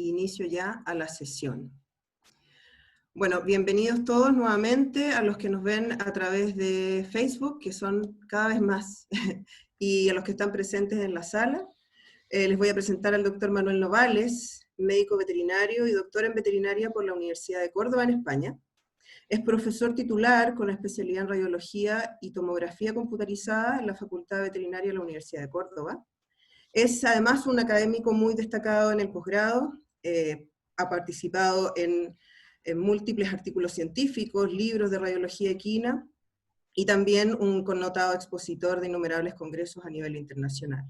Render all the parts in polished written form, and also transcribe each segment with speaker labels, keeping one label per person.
Speaker 1: inicio ya a la sesión. Bueno, bienvenidos todos nuevamente a los que nos ven a través de Facebook, que son cada vez más, y a los que están presentes en la sala. Les voy a presentar al doctor Manuel Novales, médico veterinario y doctor en veterinaria por la Universidad de Córdoba en España. Es profesor titular con especialidad en radiología y tomografía computarizada en la Facultad de Veterinaria de la Universidad de Córdoba. Es además un académico muy destacado en el posgrado, ha participado en múltiples artículos científicos, libros de radiología equina, y también un connotado expositor de innumerables congresos a nivel internacional.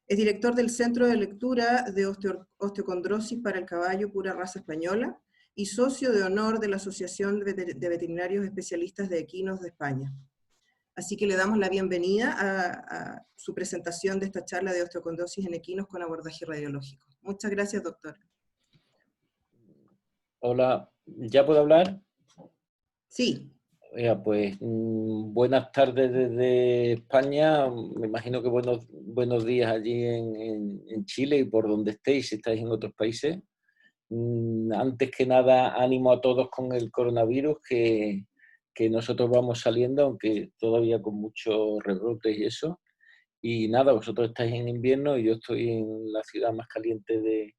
Speaker 1: Es director del Centro de Lectura de Osteocondrosis para el Caballo Pura Raza Española y socio de honor de la Asociación de Veterinarios Especialistas de Equinos de España. Así que le damos la bienvenida a su presentación de esta charla de osteocondrosis en equinos con abordaje radiológico. Muchas gracias, doctor.
Speaker 2: Hola, ¿ya puedo hablar?
Speaker 1: Sí.
Speaker 2: Pues buenas tardes desde España, me imagino que buenos días allí en Chile y por donde estéis, si estáis en otros países. Antes que nada, ánimo a todos con el coronavirus, que nosotros vamos saliendo, aunque todavía con muchos rebrotes y eso. Y nada, vosotros estáis en invierno y yo estoy en la ciudad más caliente de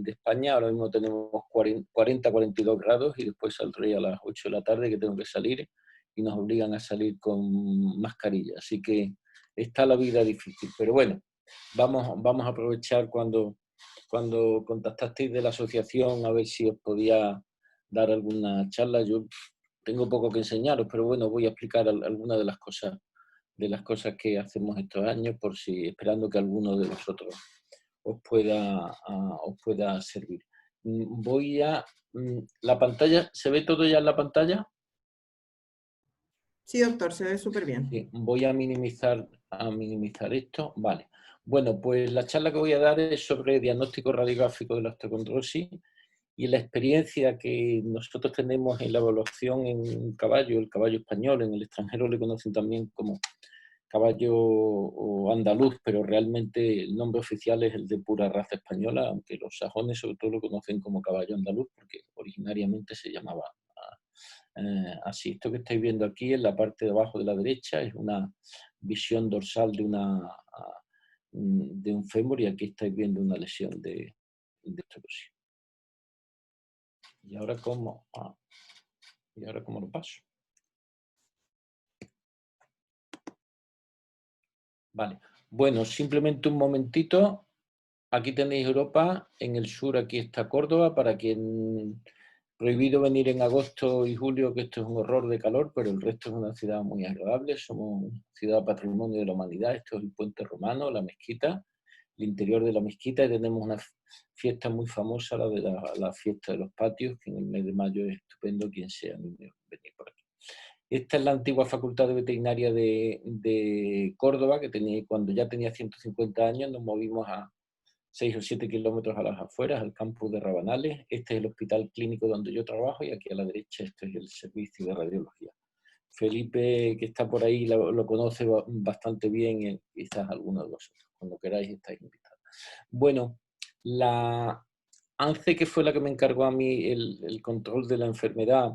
Speaker 2: España. Ahora mismo tenemos 40-42 grados y después saldré a las 8 de la tarde que tengo que salir y nos obligan a salir con mascarilla. Así que está la vida difícil. Pero bueno, vamos a aprovechar cuando contactasteis de la asociación a ver si os podía dar alguna charla. Yo tengo poco que enseñaros, pero bueno, voy a explicar algunas de las cosas que hacemos estos años, por si esperando que alguno de vosotros os pueda servir. Voy a... ¿La pantalla? ¿Se ve todo ya en la pantalla?
Speaker 1: Sí, doctor, se ve súper bien.
Speaker 2: Sí, voy a minimizar esto. Vale. Bueno, pues la charla que voy a dar es sobre diagnóstico radiográfico de la osteocondrosis y la experiencia que nosotros tenemos en la evaluación en un caballo, el caballo español. En el extranjero le conocen también como caballo o andaluz, pero realmente el nombre oficial es el de pura raza española, aunque los sajones sobre todo lo conocen como caballo andaluz, porque originariamente se llamaba así. Esto que estáis viendo aquí en la parte de abajo de la derecha es una visión dorsal de un fémur, y aquí estáis viendo una lesión de osteoporosis. ¿Y ahora cómo lo paso? Vale. Bueno, simplemente un momentito. Aquí tenéis Europa, en el sur aquí está Córdoba, para quien prohibido venir en agosto y julio, que esto es un horror de calor, pero el resto es una ciudad muy agradable, somos una ciudad patrimonio de la humanidad. Esto es el puente romano, la mezquita, el interior de la mezquita, y tenemos una fiesta muy famosa, la de la fiesta de los patios, que en el mes de mayo es estupendo, quien sea venir por aquí. Esta es la antigua Facultad de Veterinaria de Córdoba, que cuando ya tenía 150 años nos movimos a 6 o 7 kilómetros a las afueras, al campus de Rabanales. Este es el hospital clínico donde yo trabajo, y aquí a la derecha este es el servicio de radiología. Felipe, que está por ahí, lo conoce bastante bien, y quizás alguno de vosotros. Cuando queráis estáis invitados. Bueno, la ANCE, que fue la que me encargó a mí el control de la enfermedad,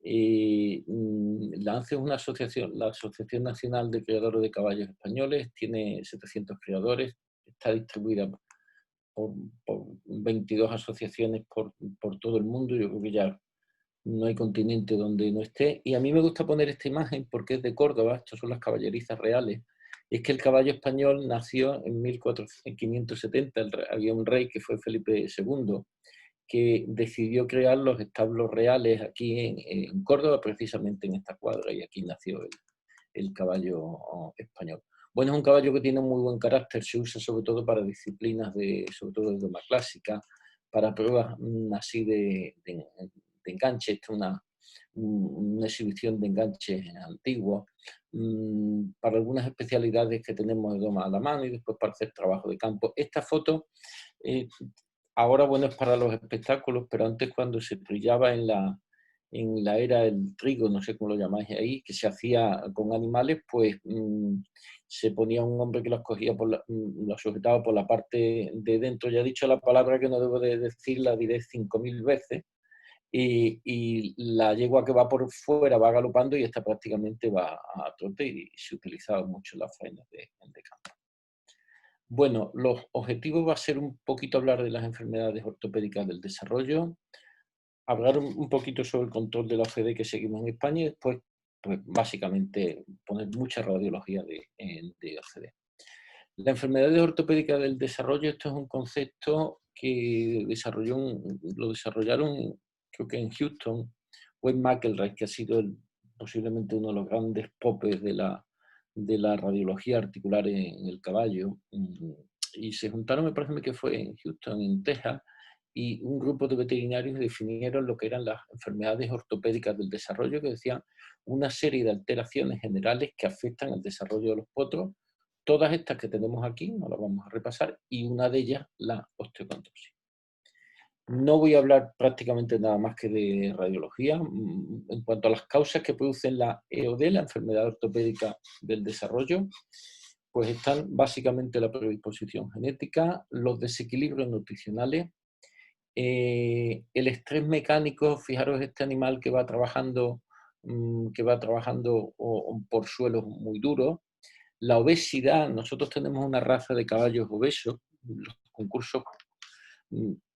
Speaker 2: la ANCE es una asociación, la Asociación Nacional de Criadores de Caballos Españoles, tiene 700 criadores, está distribuida por 22 asociaciones por todo el mundo. Yo creo que ya no hay continente donde no esté. Y a mí me gusta poner esta imagen porque es de Córdoba, estas son las caballerizas reales. Es que el caballo español nació en 1570, había un rey que fue Felipe II, que decidió crear los establos reales aquí en Córdoba, precisamente en esta cuadra, y aquí nació el caballo español. Bueno, es un caballo que tiene muy buen carácter, se usa sobre todo para disciplinas sobre todo de doma clásica, para pruebas así de enganche. Esta es una exhibición de enganches antiguos, para algunas especialidades que tenemos de doma a la mano y después para hacer trabajo de campo. Esta foto ahora, bueno, es para los espectáculos, pero antes, cuando se trillaba en la era del trigo, no sé cómo lo llamáis ahí, que se hacía con animales, pues se ponía un hombre que los cogía lo sujetaba por la parte de dentro. Ya he dicho la palabra que no debo de decir, la diré 5000 veces. Y la yegua que va por fuera va galopando y esta prácticamente va a trote y se utilizaba mucho en las faenas de campo. Bueno, los objetivos va a ser un poquito hablar de las enfermedades ortopédicas del desarrollo, hablar un poquito sobre el control de la OCDE que seguimos en España y después, pues básicamente, poner mucha radiología de OCDE. La enfermedad ortopédica del desarrollo, esto es un concepto que lo desarrollaron, creo que en Houston, Wade McElroy, que ha sido posiblemente uno de los grandes popes de la radiología articular en el caballo. Y se juntaron, me parece que fue en Houston, en Texas, y un grupo de veterinarios definieron lo que eran las enfermedades ortopédicas del desarrollo, que decían una serie de alteraciones generales que afectan al desarrollo de los potros. Todas estas que tenemos aquí, no las vamos a repasar, y una de ellas, la osteocondrosis. No voy a hablar prácticamente nada más que de radiología. En cuanto a las causas que producen la EOD, la enfermedad ortopédica del desarrollo, pues están básicamente la predisposición genética, los desequilibrios nutricionales, el estrés mecánico. Fijaros este animal que va trabajando por suelos muy duros. La obesidad, nosotros tenemos una raza de caballos obesos, los concursos,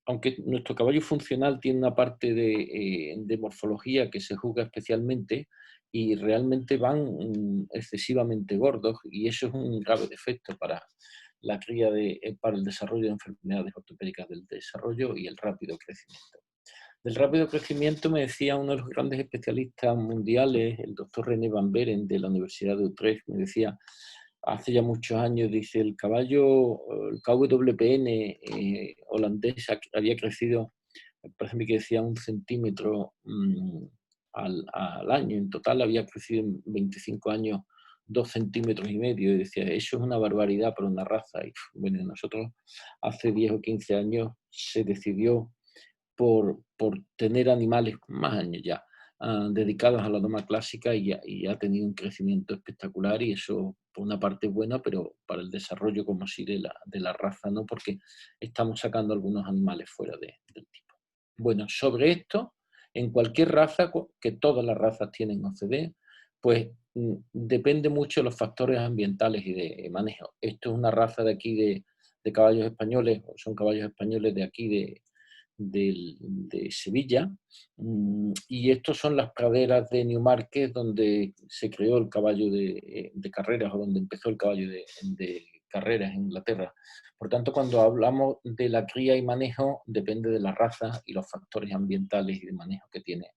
Speaker 2: aunque nuestro caballo funcional tiene una parte de morfología que se juzga especialmente y realmente van excesivamente gordos y eso es un grave defecto para la cría para el desarrollo de enfermedades ortopédicas del desarrollo y el rápido crecimiento. Del rápido crecimiento me decía uno de los grandes especialistas mundiales, el doctor René Van Beren de la Universidad de Utrecht, me decía hace ya muchos años, dice, el KWPN holandés había crecido, me parece que decía 1 centímetro al año. En total había crecido en 25 años 2,5 centímetros. Y decía, eso es una barbaridad para una raza. Y bueno, nosotros hace 10 o 15 años se decidió por tener animales, más años ya, dedicados a la doma clásica y ha tenido un crecimiento espectacular y eso por una parte es buena, pero para el desarrollo como si de la raza no, porque estamos sacando algunos animales fuera del tipo. Bueno, sobre esto, en cualquier raza, que todas las razas tienen OCD, pues depende mucho de los factores ambientales y de manejo. Esto es una raza de aquí de caballos españoles, son caballos españoles de aquí de Sevilla, y estos son las praderas de Newmarket donde se creó el caballo de carreras o donde empezó el caballo de carreras en Inglaterra. Por tanto, cuando hablamos de la cría y manejo, depende de la raza y los factores ambientales y de manejo que tiene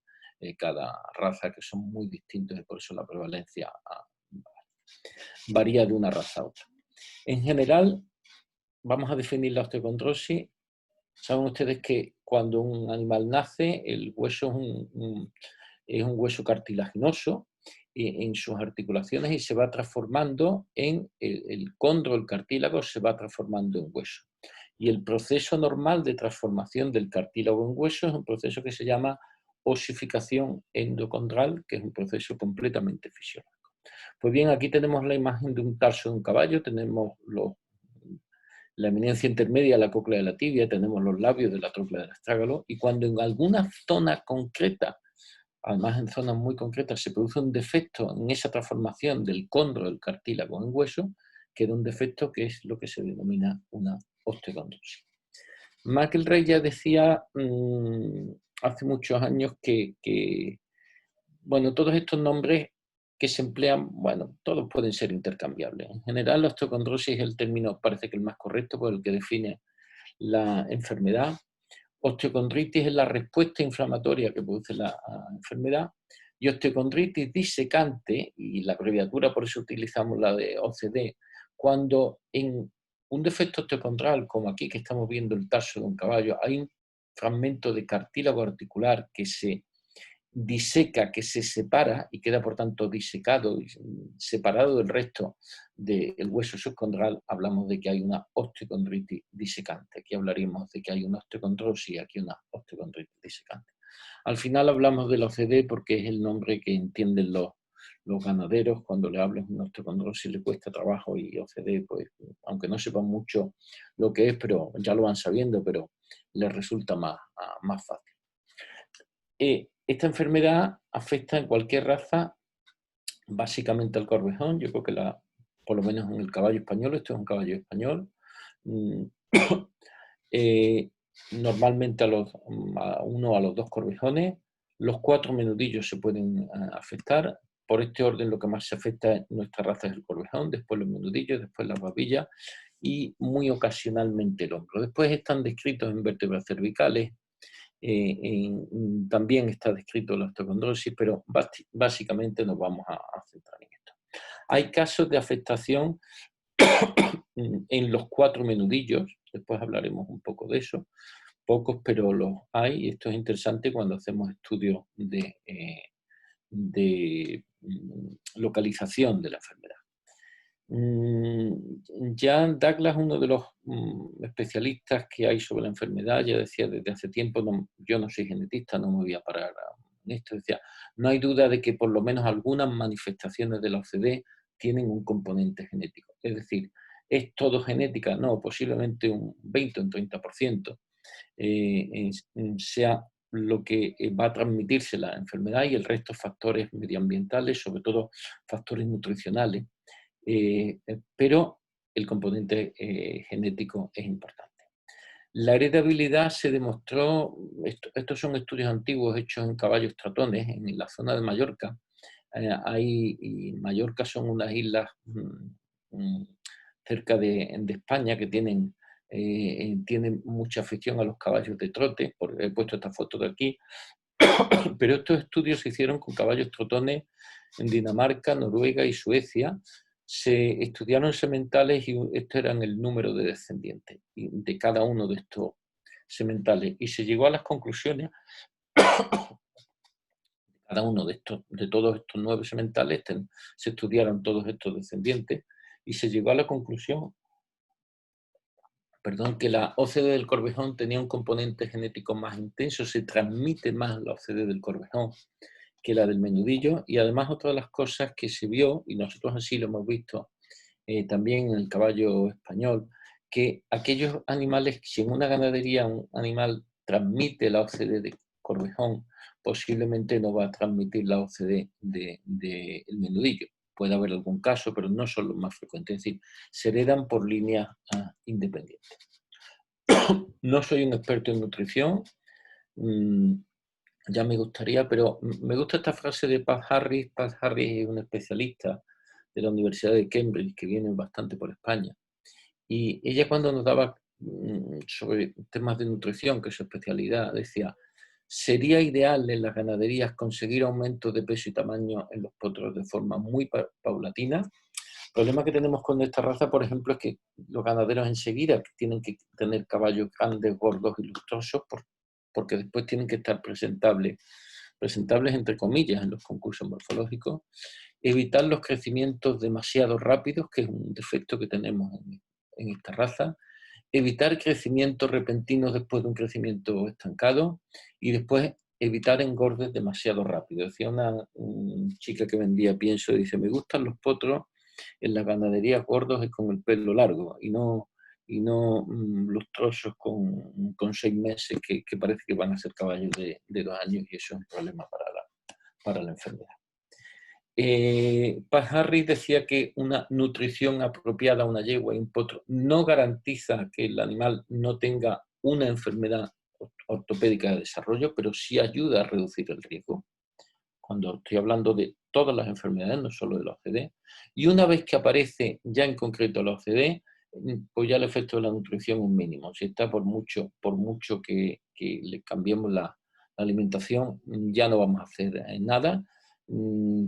Speaker 2: cada raza, que son muy distintos y por eso la prevalencia varía de una raza a otra. En general, vamos a definir la osteocondrosis. Saben ustedes que cuando un animal nace, el hueso es un hueso cartilaginoso en sus articulaciones y se va transformando en el condro, el cartílago, se va transformando en hueso. Y el proceso normal de transformación del cartílago en hueso es un proceso que se llama osificación endocondral, que es un proceso completamente fisiológico. Pues bien, aquí tenemos la imagen de un tarso de un caballo, tenemos la eminencia intermedia, la cóclea de la tibia, tenemos los labios de la tróclea del astrágalo, y cuando en alguna zona concreta, además en zonas muy concretas, se produce un defecto en esa transformación del condro del cartílago en hueso, queda un defecto que es lo que se denomina una osteocondrosis. McElroy ya decía hace muchos años que bueno, todos estos nombres que se emplean, bueno, todos pueden ser intercambiables. En general, la osteocondrosis es el término, parece que el más correcto, por el que define la enfermedad. Osteocondritis es la respuesta inflamatoria que produce la enfermedad. Y osteocondritis disecante, y la abreviatura por eso utilizamos la de OCD, cuando en un defecto osteocondral, como aquí que estamos viendo el tarso de un caballo, hay un fragmento de cartílago articular que se diseca, que se separa y queda por tanto disecado y separado del resto del hueso subcondral, hablamos de que hay una osteocondritis disecante. Aquí hablaríamos de que hay una osteocondrosis y aquí una osteocondritis disecante. Al final hablamos de la OCD porque es el nombre que entienden los los ganaderos, cuando le hables una osteocondrosis le cuesta trabajo, y OCD, pues, aunque no sepan mucho lo que es, pero ya lo van sabiendo, pero les resulta más fácil. Esta enfermedad afecta en cualquier raza, básicamente al corvejón. Yo creo que por lo menos en el caballo español, esto es un caballo español, normalmente a uno a los dos corvejones. Los 4 menudillos se pueden afectar. Por este orden, lo que más se afecta en nuestra raza es el corvejón, después los menudillos, después las babillas y muy ocasionalmente el hombro. Después están descritos en vértebras cervicales, también está descrito la osteocondrosis, pero básicamente nos vamos a centrar en esto. Hay casos de afectación en los 4 menudillos, después hablaremos un poco de eso, pocos, pero los hay, y esto es interesante cuando hacemos estudios de localización de la enfermedad. Jan Douglas, uno de los especialistas que hay sobre la enfermedad, ya decía desde hace tiempo, yo no soy genetista, no me voy a parar en esto, decía, no hay duda de que por lo menos algunas manifestaciones de la OCD tienen un componente genético. Es decir, ¿es todo genética? No, posiblemente un 20 o un 30% sea lo que va a transmitirse la enfermedad, y el resto factores medioambientales, sobre todo factores nutricionales. Pero el componente genético es importante. La heredabilidad se demostró, estos son estudios antiguos hechos en caballos tratones en la zona de Mallorca. Y Mallorca son unas islas cerca de España que tienen mucha afición a los caballos de trote. He puesto esta foto de aquí. Pero estos estudios se hicieron con caballos trotones en Dinamarca, Noruega y Suecia. Se estudiaron sementales y estos eran el número de descendientes de cada uno de estos sementales. Y se llegó a las conclusiones, cada uno de todos estos 9 sementales, se estudiaron todos estos descendientes, y se llegó a la conclusión, que la OCD del corvejón tenía un componente genético más intenso, se transmite más la OCD del corvejón que la del menudillo. Y además, otra de las cosas que se vio, y nosotros así lo hemos visto también en el caballo español, que aquellos animales, si en una ganadería un animal transmite la OCD de corvejón, posiblemente no va a transmitir la OCD del menudillo. Puede haber algún caso, pero no son los más frecuentes, es decir, se heredan por líneas independientes. No soy un experto en nutrición, ya me gustaría, pero me gusta esta frase de Pat Harris. Pat Harris es un especialista de la Universidad de Cambridge que viene bastante por España. Y ella, cuando nos daba sobre temas de nutrición, que es su especialidad, decía, sería ideal en las ganaderías conseguir aumentos de peso y tamaño en los potros de forma muy paulatina. El problema que tenemos con esta raza, por ejemplo, es que los ganaderos enseguida tienen que tener caballos grandes, gordos y lustrosos, porque después tienen que estar presentables entre comillas en los concursos morfológicos. Evitar los crecimientos demasiado rápidos, que es un defecto que tenemos en esta raza. Evitar crecimientos repentinos después de un crecimiento estancado, y después evitar engordes demasiado rápido. Decía una chica que vendía pienso, dice, me gustan los potros en la ganadería gordos y con el pelo largo, y no lustrosos con 6 meses que parece que van a ser caballos de 2 años, y eso es un problema para la enfermedad. Pat Harris decía que una nutrición apropiada a una yegua y un potro no garantiza que el animal no tenga una enfermedad ortopédica de desarrollo, pero sí ayuda a reducir el riesgo. Cuando estoy hablando de todas las enfermedades, no solo de la OCD. Y una vez que aparece ya en concreto la OCD, pues ya el efecto de la nutrición es mínimo. Si está por mucho que le cambiemos la alimentación, ya no vamos a hacer nada.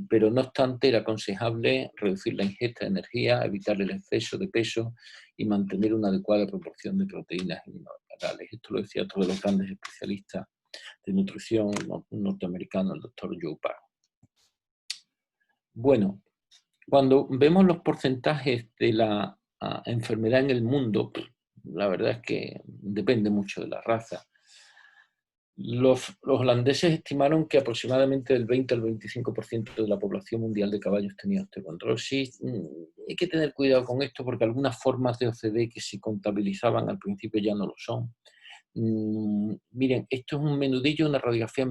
Speaker 2: Pero no obstante, era aconsejable reducir la ingesta de energía, evitar el exceso de peso y mantener una adecuada proporción de proteínas y minerales. Esto lo decía otro de los grandes especialistas de nutrición norteamericano, el doctor Joe Park. Bueno, cuando vemos los porcentajes de la enfermedad en el mundo, la verdad es que depende mucho de la raza. Los holandeses estimaron que aproximadamente del 20 al 25% de la población mundial de caballos tenía osteocontrosis. Hay que tener cuidado con esto porque algunas formas de OCD que se contabilizaban al principio ya no lo son. Miren, esto es un menudillo, una radiografía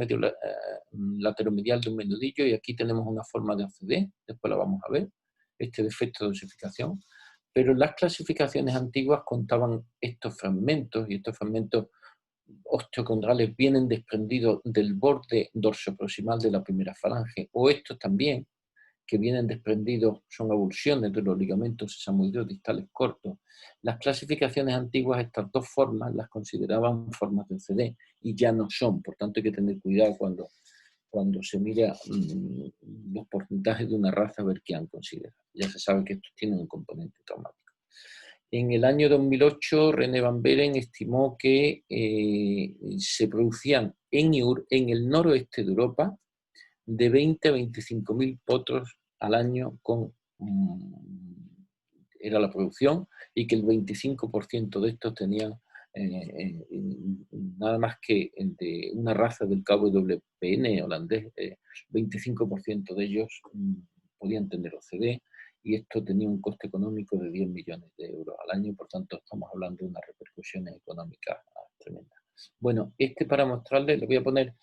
Speaker 2: lateromedial de un menudillo, y aquí tenemos una forma de OCD, después la vamos a ver, este defecto de dosificación. Pero las clasificaciones antiguas contaban estos fragmentos, y estos fragmentos osteocondrales vienen desprendidos del borde dorsoproximal de la primera falange, o estos también, que vienen desprendidos, son avulsiones de los ligamentos sesamoideos distales cortos. Las clasificaciones antiguas, estas dos formas, las consideraban formas de OCD y ya no son, por tanto hay que tener cuidado cuando se mira los porcentajes de una raza, a ver qué han considerado. Ya se sabe que estos tienen un componente traumático. En el año 2008, René Van Beren estimó que se producían en el noroeste de Europa de 20 a 25.000 potros al año era la producción, y que el 25% de estos tenían nada más que de una raza del KWPN holandés, 25% de ellos podían tener OCD, y esto tenía un coste económico de 10 millones de euros al año, por tanto estamos hablando de unas repercusiones económicas tremendas. Bueno, para mostrarles, le voy a poner,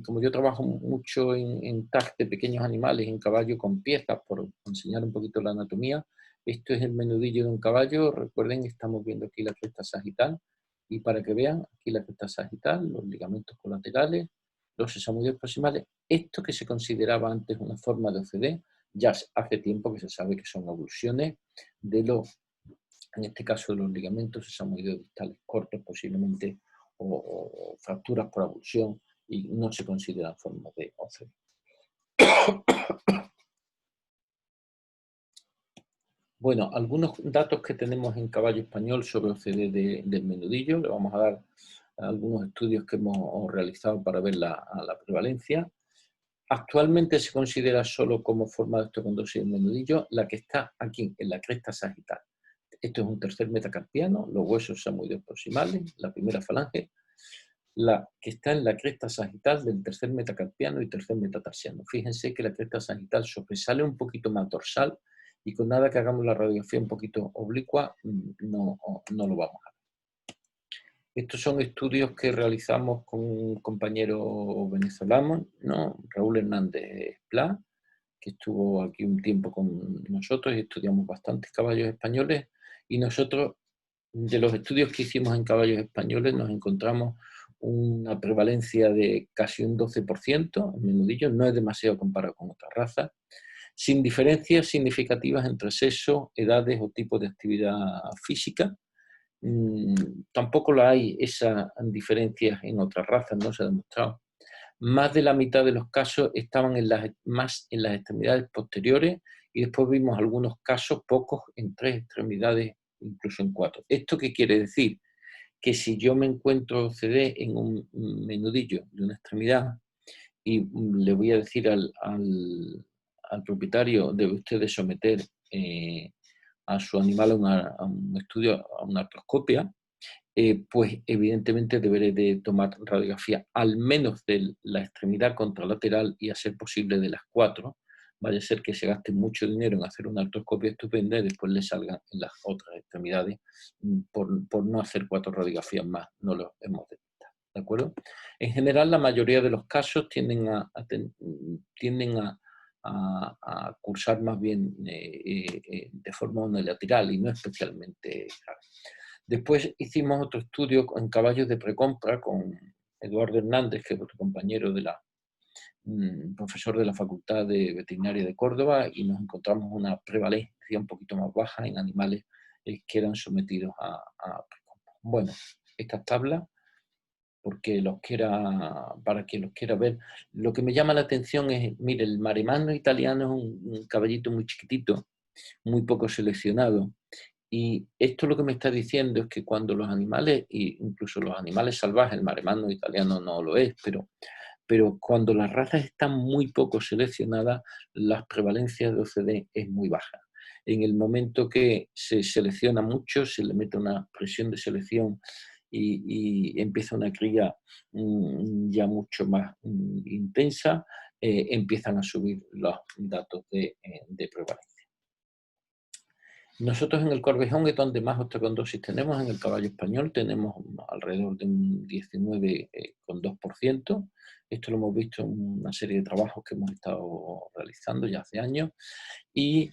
Speaker 2: como yo trabajo mucho en TAC de pequeños animales, en caballo con piezas, por enseñar un poquito la anatomía. Esto es el menudillo de un caballo. Recuerden, estamos viendo aquí la cresta sagital, y para que vean, aquí la cresta sagital, los ligamentos colaterales, los sesamoideos proximales. Esto que se consideraba antes una forma de OCD, ya hace tiempo que se sabe que son avulsiones de en este caso de los ligamentos sesamoideos distales cortos, posiblemente, o fracturas por avulsión, y no se consideran formas de OCD. Bueno, algunos datos que tenemos en caballo español sobre OCD del menudillo. Le vamos a dar algunos estudios que hemos realizado para ver la prevalencia. Actualmente se considera solo como forma de osteocondosis del menudillo la que está aquí, en la cresta sagital. Esto es un tercer metacarpiano, los huesos sesamoideos proximales, la primera falange, la que está en la cresta sagital del tercer metacarpiano y tercer metatarsiano. Fíjense que la cresta sagital sobresale un poquito más dorsal, y con nada que hagamos la radiografía un poquito oblicua, no lo vamos a ver. Estos son estudios que realizamos con un compañero venezolano, ¿no? Raúl Hernández Pla, que estuvo aquí un tiempo con nosotros, y estudiamos bastantes caballos españoles, y nosotros, de los estudios que hicimos en caballos españoles, nos encontramos una prevalencia de casi un 12% en menudillos. No es demasiado comparado con otras razas, sin diferencias significativas entre sexo, edades o tipos de actividad física. Tampoco la hay esas diferencias en otras razas, no se ha demostrado. Más de la mitad de los casos estaban más en las extremidades posteriores, y después vimos algunos casos, pocos, en 3 extremidades, incluso en 4. ¿Esto qué quiere decir? Que si yo me encuentro OCD en un menudillo de una extremidad, y le voy a decir al propietario, debe usted de someter a su animal a un estudio, a una artroscopia, pues evidentemente deberé de tomar radiografía al menos de la extremidad contralateral, y a ser posible de las 4. Vaya a ser que se gaste mucho dinero en hacer una artroscopia estupenda y después le salgan en las otras extremidades por no hacer 4 radiografías más. No lo hemos detectado, ¿de acuerdo? En general, la mayoría de los casos tienden a cursar más bien de forma unilateral y no especialmente grave. Después hicimos otro estudio en caballos de precompra con Eduardo Hernández, que es otro compañero profesor de la Facultad de Veterinaria de Córdoba, y nos encontramos una prevalencia un poquito más baja en animales que eran sometidos a precompra. Bueno, estas tablas, para quien los quiera ver, lo que me llama la atención es, mire, el maremano italiano es un caballito muy chiquitito, muy poco seleccionado. Y esto lo que me está diciendo es que cuando los animales, incluso los animales salvajes, el maremano italiano no lo es, pero cuando las razas están muy poco seleccionadas, las prevalencias de OCD es muy baja. En el momento que se selecciona mucho, se le mete una presión de selección y empieza una cría ya mucho más intensa, empiezan a subir los datos de prevalencia. Nosotros en el Corvejón es donde más osteocondosis tenemos. En el caballo español tenemos alrededor de un 19,2%. Esto lo hemos visto en una serie de trabajos que hemos estado realizando ya hace años. Y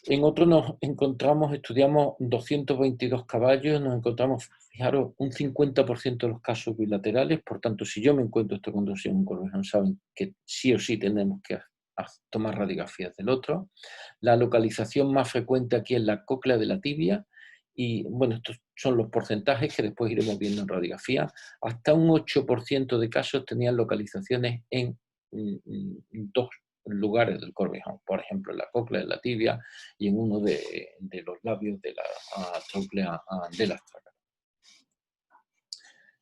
Speaker 2: en otro nos encontramos, estudiamos 222 caballos, nos encontramos, fijaros, un 50% de los casos bilaterales. Por tanto, si yo me encuentro osteocondosis en un Corvejón, saben que sí o sí tenemos que tomar radiografías del otro. La localización más frecuente aquí es la cóclea de la tibia, y bueno, estos son los porcentajes que después iremos viendo en radiografía. Hasta un 8% de casos tenían localizaciones en dos lugares del Corvejón, por ejemplo, en la cóclea de la tibia y en uno de los labios de la tróclea del astrágalo.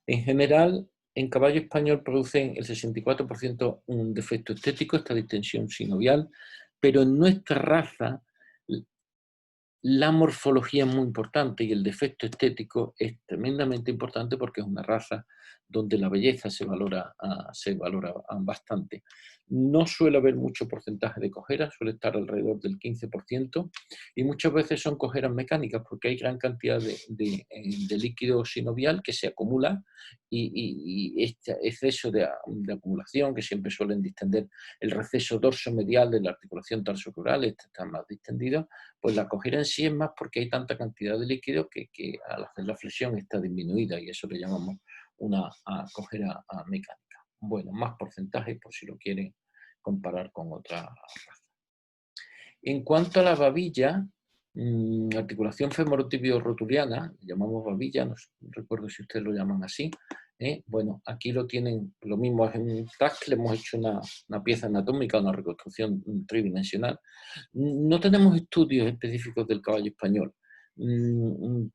Speaker 2: En general, en caballo español producen el 64% un defecto estético, esta distensión sinovial, pero en nuestra raza la morfología es muy importante y el defecto estético es tremendamente importante porque es una raza donde la belleza se valora bastante. No suele haber mucho porcentaje de cojeras, suele estar alrededor del 15%, y muchas veces son cojeras mecánicas porque hay gran cantidad de líquido sinovial que se acumula, y este exceso de acumulación, que siempre suelen distender el receso dorsomedial de la articulación tarsocrural, este está más distendido, pues la cojera en sí es más porque hay tanta cantidad de líquido que al hacer la flexión está disminuida, y eso le llamamos una cojera mecánica. Bueno, más porcentaje por si lo quieren comparar con otra raza. En cuanto a la babilla, articulación femorotibio-rotuliana, llamamos babilla, no recuerdo si ustedes lo llaman así. Bueno, aquí lo tienen, lo mismo es en un TAC, le hemos hecho una pieza anatómica, una reconstrucción tridimensional. No tenemos estudios específicos del caballo español,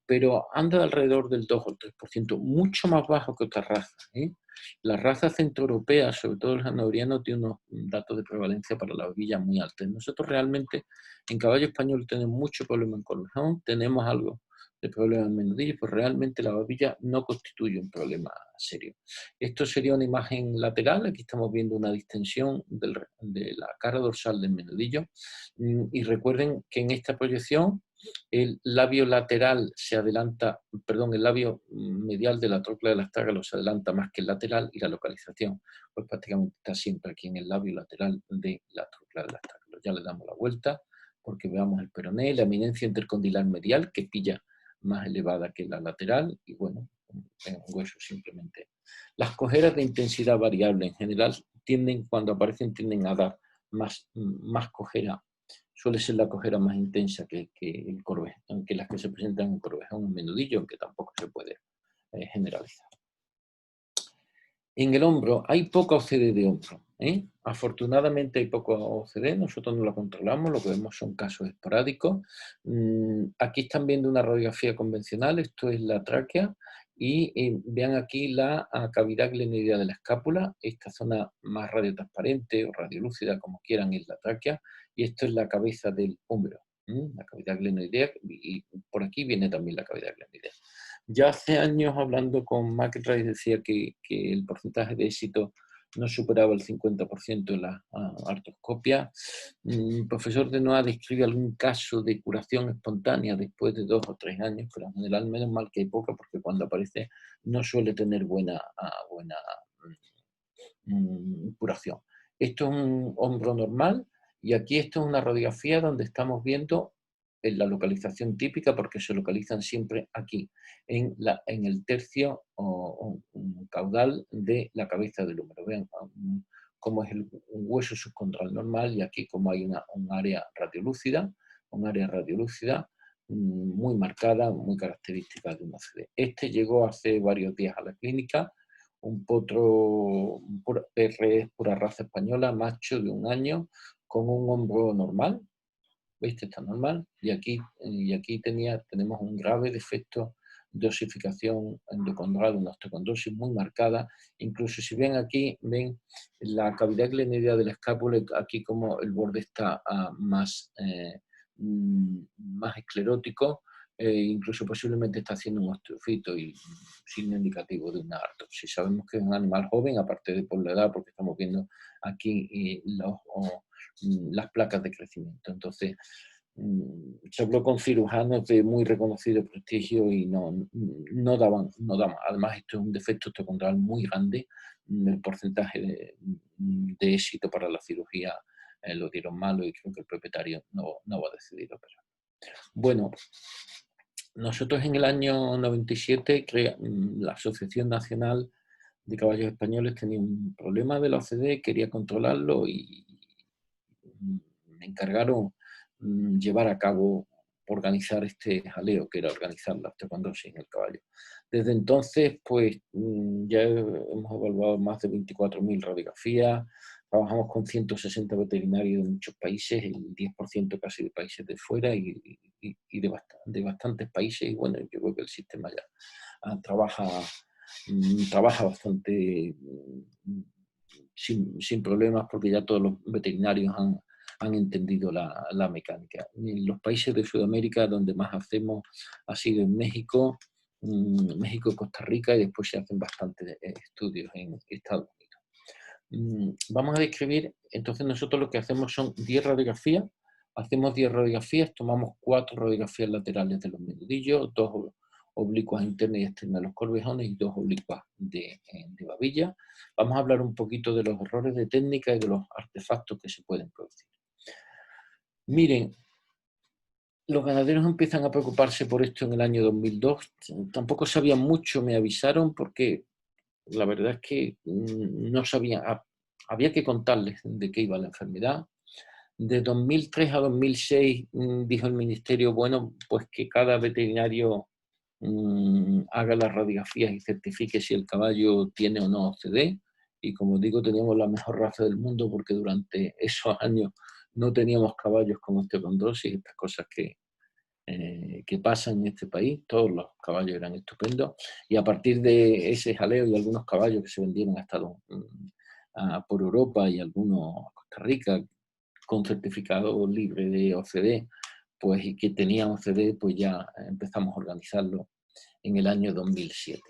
Speaker 2: pero anda alrededor del 2 o 3%, mucho más bajo que otras razas. La raza centroeuropea, sobre todo el hanoveriano, tiene unos datos de prevalencia para la babilla muy altos. Nosotros realmente en caballo español tenemos mucho problema en Corvejón, tenemos algo de problema en menudillo, pero realmente la babilla no constituye un problema serio. Esto sería una imagen lateral, aquí estamos viendo una distensión de la cara dorsal del menudillo, y recuerden que en esta proyección el labio lateral se adelanta, perdón, el labio medial de la tróclea del astrágalo se adelanta más que el lateral, y la localización pues prácticamente está siempre aquí en el labio lateral de la tróclea del astrágalo. Ya le damos la vuelta porque veamos el peroné, la eminencia intercondilar medial que pilla más elevada que la lateral, y bueno, en un hueso simplemente. Las cojeras de intensidad variable en general cuando aparecen, tienden a dar más cojera. Suele ser la cojera más intensa que el Corvejón, aunque las que se presentan en Corvejón un menudillo, aunque tampoco se puede generalizar. En el hombro hay poca OCD de hombro. Afortunadamente hay poco OCD, nosotros no lo controlamos, lo que vemos son casos esporádicos. Aquí están viendo una radiografía convencional, esto es la tráquea, y vean aquí la cavidad glenoidea de la escápula, esta zona más radiotransparente o radiolúcida, como quieran, es la tráquea, y esto es la cabeza del hombro, la cavidad glenoidea, y por aquí viene también la cavidad glenoidea. Ya hace años, hablando con McRae, decía que el porcentaje de éxito no superaba el 50% en la artroscopia. El profesor Denoa describe algún caso de curación espontánea después de 2 o 3 años, pero en general menos mal que hay poca, porque cuando aparece no suele tener buena curación. Esto es un hombro normal, y aquí esto es una radiografía donde estamos viendo en la localización típica, porque se localizan siempre aquí, en el tercio o caudal de la cabeza del húmero. Vean cómo es un hueso subcondral normal, y aquí como hay un área radiolúcida, muy marcada, muy característica de una OCD. Este llegó hace varios días a la clínica, un potro PRE, pura raza española, macho de 1 año, con un hombro normal. ¿Veis? Está normal, y aquí tenemos un grave defecto de osificación endocondral, una osteocondosis muy marcada. Incluso si ven aquí, ven la cavidad glenoidea de la escápula, aquí como el borde está más esclerótico, incluso posiblemente está haciendo un osteofito y signo indicativo de una artrosis. Sabemos que es un animal joven, aparte de por la edad, porque estamos viendo aquí las placas de crecimiento. Entonces, se habló con cirujanos de muy reconocido prestigio y no daban. Además, esto es un defecto osteocondral muy grande. El porcentaje de éxito para la cirugía lo dieron malo y creo que el propietario no va a decidir operar. Bueno, nosotros en el año 97 la Asociación Nacional de Caballos Españoles tenía un problema de la OCDE, quería controlarlo y me encargaron llevar a cabo, organizar este jaleo, que era organizar la osteocondrosis en el caballo. Desde entonces, pues ya hemos evaluado más de 24.000 radiografías, trabajamos con 160 veterinarios de muchos países, el 10% casi de países de fuera y de bastantes países, y bueno, yo creo que el sistema ya trabaja bastante sin problemas, porque ya todos los veterinarios han entendido la mecánica. En los países de Sudamérica donde más hacemos ha sido en México, Costa Rica, y después se hacen bastantes estudios en Estados Unidos. Vamos a describir, entonces nosotros lo que hacemos son 10 radiografías, hacemos 10 radiografías, tomamos 4 radiografías laterales de los menudillos, 2 oblicuas internas y externas de los corvejones y 2 oblicuas de babilla. Vamos a hablar un poquito de los errores de técnica y de los artefactos que se pueden producir. Miren, los ganaderos empiezan a preocuparse por esto en el año 2002. Tampoco sabían mucho, me avisaron, porque la verdad es que no sabían, había que contarles de qué iba la enfermedad. De 2003 a 2006 dijo el ministerio, bueno, pues que cada veterinario haga las radiografías y certifique si el caballo tiene o no OCD. Y como digo, teníamos la mejor raza del mundo porque durante esos años no teníamos caballos con osteocondrosis, estas cosas que pasan en este país. Todos los caballos eran estupendos. Y a partir de ese jaleo y algunos caballos que se vendieron hasta por Europa y algunos a Costa Rica con certificado libre de OCD, pues, y que tenían OCD, pues ya empezamos a organizarlo en el año 2007.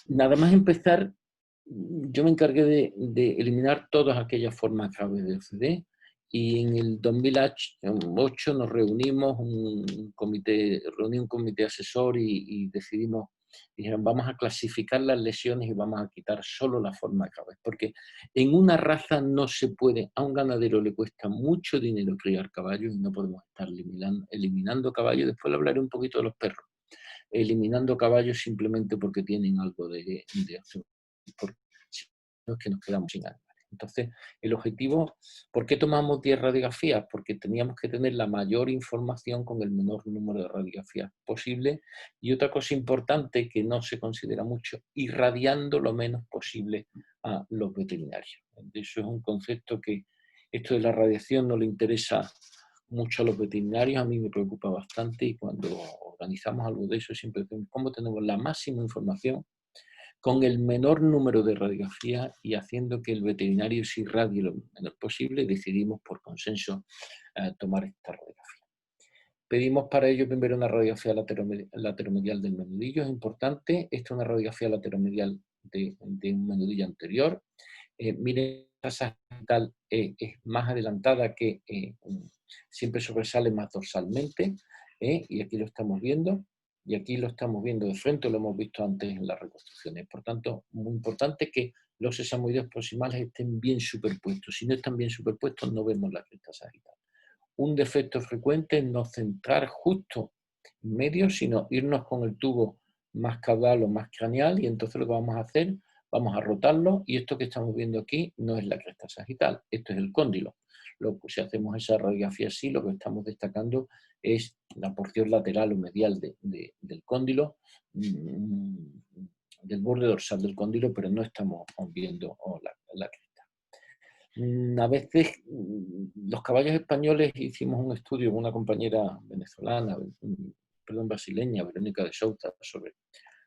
Speaker 2: Nada más empezar, yo me encargué de eliminar todas aquellas formas graves de OCD, y en el 2008 nos reunimos, un comité asesor y decidimos, dijeron, vamos a clasificar las lesiones y vamos a quitar solo las formas graves, porque en una raza no se puede, a un ganadero le cuesta mucho dinero criar caballos y no podemos estar eliminando caballos. Después le hablaré un poquito de los perros, eliminando caballos simplemente porque tienen algo de porque si no es que nos quedamos sin animales. Entonces, el objetivo, ¿por qué tomamos 10 radiografías? Porque teníamos que tener la mayor información con el menor número de radiografías posible. Y otra cosa importante que no se considera mucho, irradiando lo menos posible a los veterinarios. Eso es un concepto que esto de la radiación no le interesa mucho a los veterinarios, a mí me preocupa bastante, y cuando organizamos algo de eso siempre decimos cómo tenemos la máxima información con el menor número de radiografías y haciendo que el veterinario se irradie lo menos posible. Decidimos por consenso tomar esta radiografía. Pedimos para ello primero una radiografía lateromedial del menudillo, es importante. Esta es una radiografía lateromedial de un menudillo anterior. Miren, la tasa sagital es más adelantada, que siempre sobresale más dorsalmente, y aquí lo estamos viendo. Y aquí lo estamos viendo de frente, lo hemos visto antes en las reconstrucciones. Por tanto, muy importante que los sesamoides proximales estén bien superpuestos. Si no están bien superpuestos, no vemos la cresta sagital. Un defecto frecuente es no centrar justo en medio, sino irnos con el tubo más caudal o más craneal, y entonces lo que vamos a hacer, vamos a rotarlo, y esto que estamos viendo aquí no es la cresta sagital, esto es el cóndilo. Si hacemos esa radiografía así, lo que estamos destacando es la porción lateral o medial del cóndilo, del borde dorsal del cóndilo, pero no estamos viendo la cresta. A veces los caballos españoles, hicimos un estudio con una compañera venezolana, brasileña, Verónica de Sousa, sobre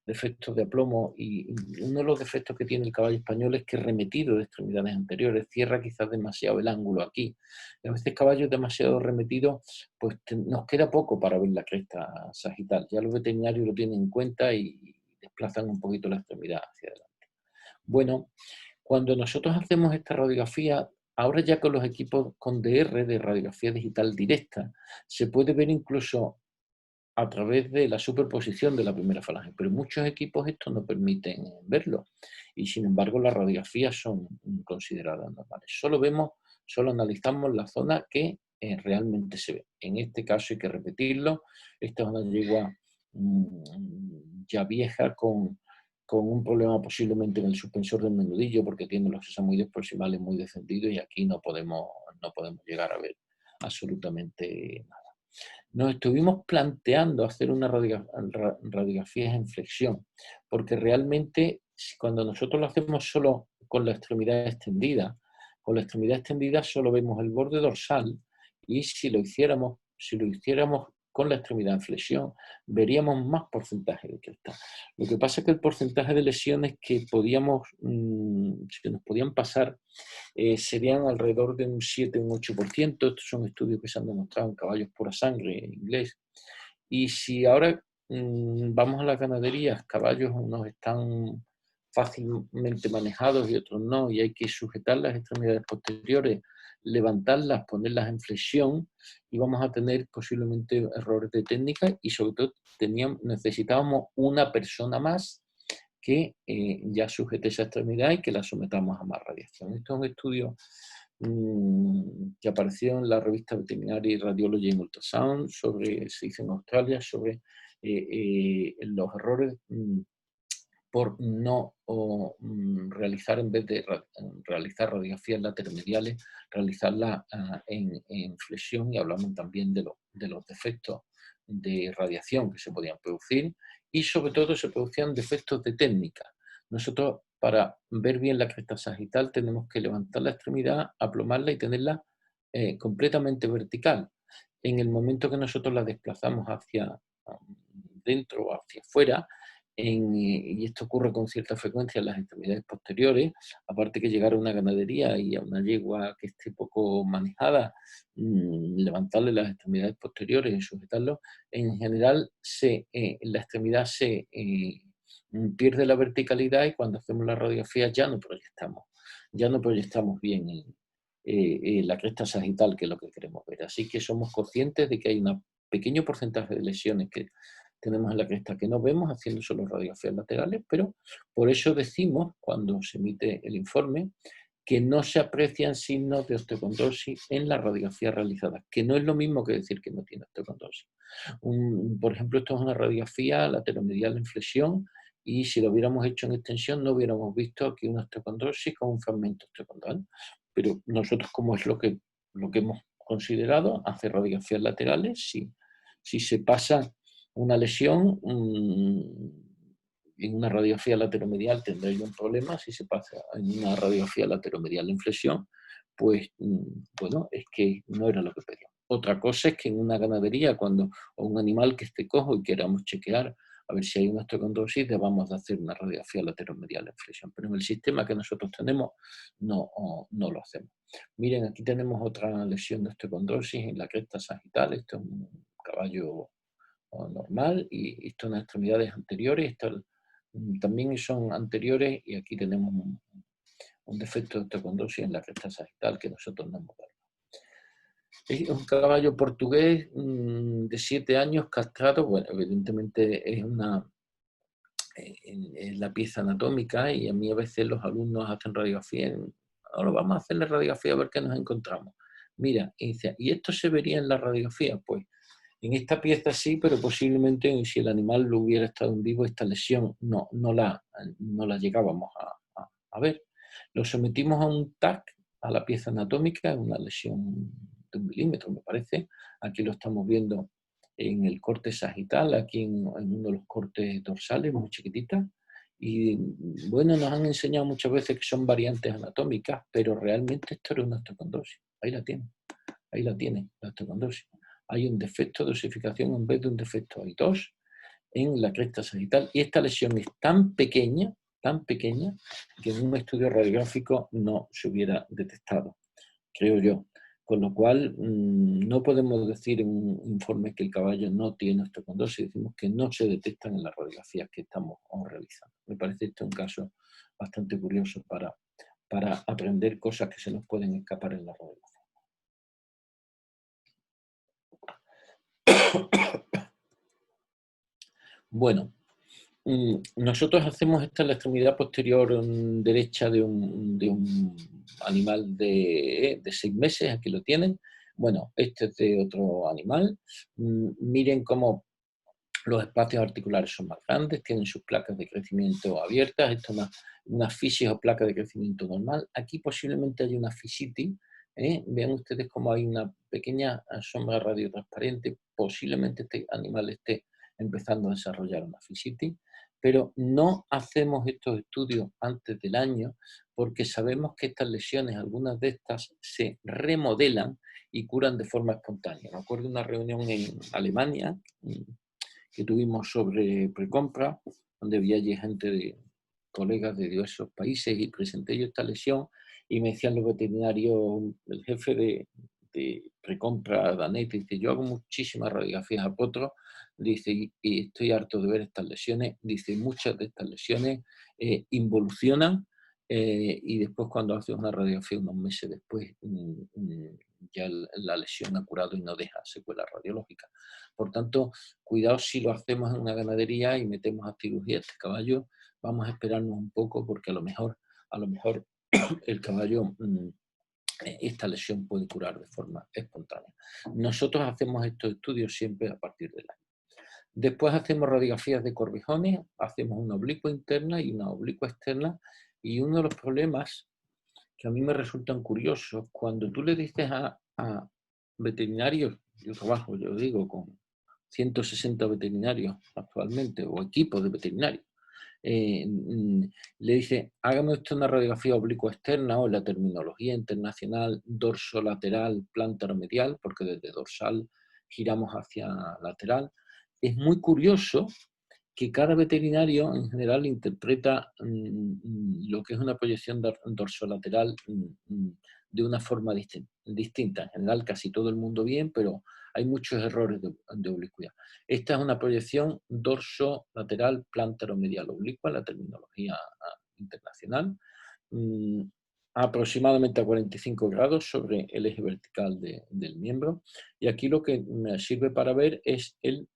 Speaker 2: defectos de aplomo, y uno de los defectos que tiene el caballo español es que remetido de extremidades anteriores, cierra quizás demasiado el ángulo aquí. Y a veces caballos demasiado remetidos, pues nos queda poco para ver la cresta sagital. Ya los veterinarios lo tienen en cuenta y desplazan un poquito la extremidad hacia adelante. Bueno, cuando nosotros hacemos esta radiografía, ahora ya con los equipos con DR, de radiografía digital directa, se puede ver incluso a través de la superposición de la primera falange, pero en muchos equipos esto no permiten verlo, y sin embargo las radiografías son consideradas normales. Solo analizamos la zona que realmente se ve. En este caso hay que repetirlo. Esta es una yegua ya vieja con un problema posiblemente en el suspensor del menudillo, porque tiene los sesamoides proximales muy descendidos, y aquí no podemos llegar a ver absolutamente nada. Nos estuvimos planteando hacer una radiografía en flexión, porque realmente cuando nosotros lo hacemos solo con la extremidad extendida, solo vemos el borde dorsal, y si lo hiciéramos con la extremidad en flexión, veríamos más porcentaje de cresta. Lo que pasa es que el porcentaje de lesiones que nos podían pasar serían alrededor de un 7 o un 8%. Estos son estudios que se han demostrado en caballos pura sangre en inglés. Y si ahora vamos a las ganaderías, caballos unos están fácilmente manejados y otros no, y hay que sujetar las extremidades posteriores, levantarlas, ponerlas en flexión, y vamos a tener posiblemente errores de técnica, y sobre todo necesitábamos una persona más que ya sujete esa extremidad y que la sometamos a más radiación. Esto es un estudio que apareció en la revista Veterinary Radiology and Ultrasound, se hizo en Australia, sobre los errores por no realizar, en vez de realizar radiografías lateromediales, realizarla en flexión, y hablamos también de los defectos de radiación que se podían producir, y sobre todo se producían defectos de técnica. Nosotros, para ver bien la cresta sagital, tenemos que levantar la extremidad, aplomarla y tenerla completamente vertical. En el momento que nosotros la desplazamos hacia dentro o hacia afuera, y esto ocurre con cierta frecuencia en las extremidades posteriores, aparte que llegar a una ganadería y a una yegua que esté poco manejada, levantarle las extremidades posteriores y sujetarlo, en general la extremidad se pierde la verticalidad, y cuando hacemos la radiografía ya no proyectamos bien la cresta sagital, que es lo que queremos ver. Así que somos conscientes de que hay un pequeño porcentaje de lesiones que tenemos en la cresta que no vemos haciendo solo radiografías laterales, pero por eso decimos, cuando se emite el informe, que no se aprecian signos de osteocondrosis en la radiografía realizada, que no es lo mismo que decir que no tiene osteocondrosis. Por ejemplo, esto es una radiografía lateromedial en flexión, y si lo hubiéramos hecho en extensión no hubiéramos visto aquí una osteocondrosis con un fragmento osteocondral. Pero nosotros, como es lo que hemos considerado, hacer radiografías laterales, si se pasa una lesión en una radiografía lateromedial tendréis un problema. Si se pasa en una radiografía lateromedial en flexión, pues bueno, es que no era lo que pedíamos. Otra cosa es que en una ganadería, o un animal que esté cojo y queramos chequear a ver si hay una osteocondrosis, debamos de hacer una radiografía lateromedial en flexión. Pero en el sistema que nosotros tenemos no lo hacemos. Miren, aquí tenemos otra lesión de osteocondrosis en la cresta sagital. Esto es un caballo normal, y esto en las extremidades anteriores, esto también son anteriores, y aquí tenemos un defecto de osteocondrosis en la cresta sagital que nosotros no hemos visto. Es un caballo portugués de 7 años, castrado. Bueno, evidentemente es la pieza anatómica, y a mí a veces los alumnos hacen radiografía. Ahora vamos a hacerle radiografía a ver qué nos encontramos. Mira, y dice, ¿y esto se vería en la radiografía? Pues en esta pieza sí, pero posiblemente si el animal lo hubiera estado en vivo, esta lesión no la llegábamos a ver. Lo sometimos a un TAC, a la pieza anatómica, una lesión de 1 milímetro, me parece. Aquí lo estamos viendo en el corte sagital, aquí en uno de los cortes dorsales, muy chiquitita. Y bueno, nos han enseñado muchas veces que son variantes anatómicas, pero realmente esto era una osteocondrosis. Ahí la tiene, la osteocondrosis. Hay un defecto de osificación en vez de un defecto. Hay 2. en la cresta sagital, y esta lesión es tan pequeña, que en un estudio radiográfico no se hubiera detectado, creo yo. Con lo cual, no podemos decir en un informe que el caballo no tiene osteocondrosis, decimos que no se detectan en las radiografías que estamos realizando. Me parece este un caso bastante curioso para aprender cosas que se nos pueden escapar en la radiografía. Bueno, nosotros hacemos esta en la extremidad posterior derecha de un animal de 6 meses, aquí lo tienen. Bueno, este es de otro animal. Miren cómo los espacios articulares son más grandes, tienen sus placas de crecimiento abiertas. Esto es una fisis o placa de crecimiento normal. Aquí posiblemente hay una fisitis. Vean ustedes cómo hay una pequeña sombra radiotransparente. Posiblemente este animal esté empezando a desarrollar una fisitis, pero no hacemos estos estudios antes del año porque sabemos que estas lesiones, algunas de estas, se remodelan y curan de forma espontánea. Me acuerdo de una reunión en Alemania que tuvimos sobre precompra, donde había allí gente de colegas de diversos países, y presenté yo esta lesión y me decían los veterinarios, el jefe de precompra danés, dice, yo hago muchísimas radiografías a potros, dice, y estoy harto de ver estas lesiones, dice, muchas de estas lesiones involucionan, y después cuando haces una radiografía unos meses después ya la lesión ha curado y no deja secuela radiológica. Por tanto, cuidado si lo hacemos en una ganadería y metemos a cirugía este caballo, vamos a esperarnos un poco porque a lo mejor el caballo esta lesión puede curar de forma espontánea. Nosotros hacemos estos estudios siempre a partir del año. Después hacemos radiografías de corvejones, hacemos una oblicua interna y una oblicua externa, y uno de los problemas que a mí me resultan curiosos, cuando tú le dices a veterinarios, yo trabajo, yo digo, con 160 veterinarios actualmente, o equipos de veterinarios, le dice, hágame usted una radiografía oblicua externa, o la terminología internacional dorsolateral plantaromedial, porque desde dorsal giramos hacia lateral. Es muy curioso que cada veterinario en general interpreta lo que es una proyección dorsolateral de una forma distinta. En general casi todo el mundo bien, pero hay muchos errores de oblicuidad. Esta es una proyección dorsolateral plantaromedial oblicua, la terminología internacional, aproximadamente a 45 grados sobre el eje vertical del miembro. Y aquí lo que me sirve para ver es el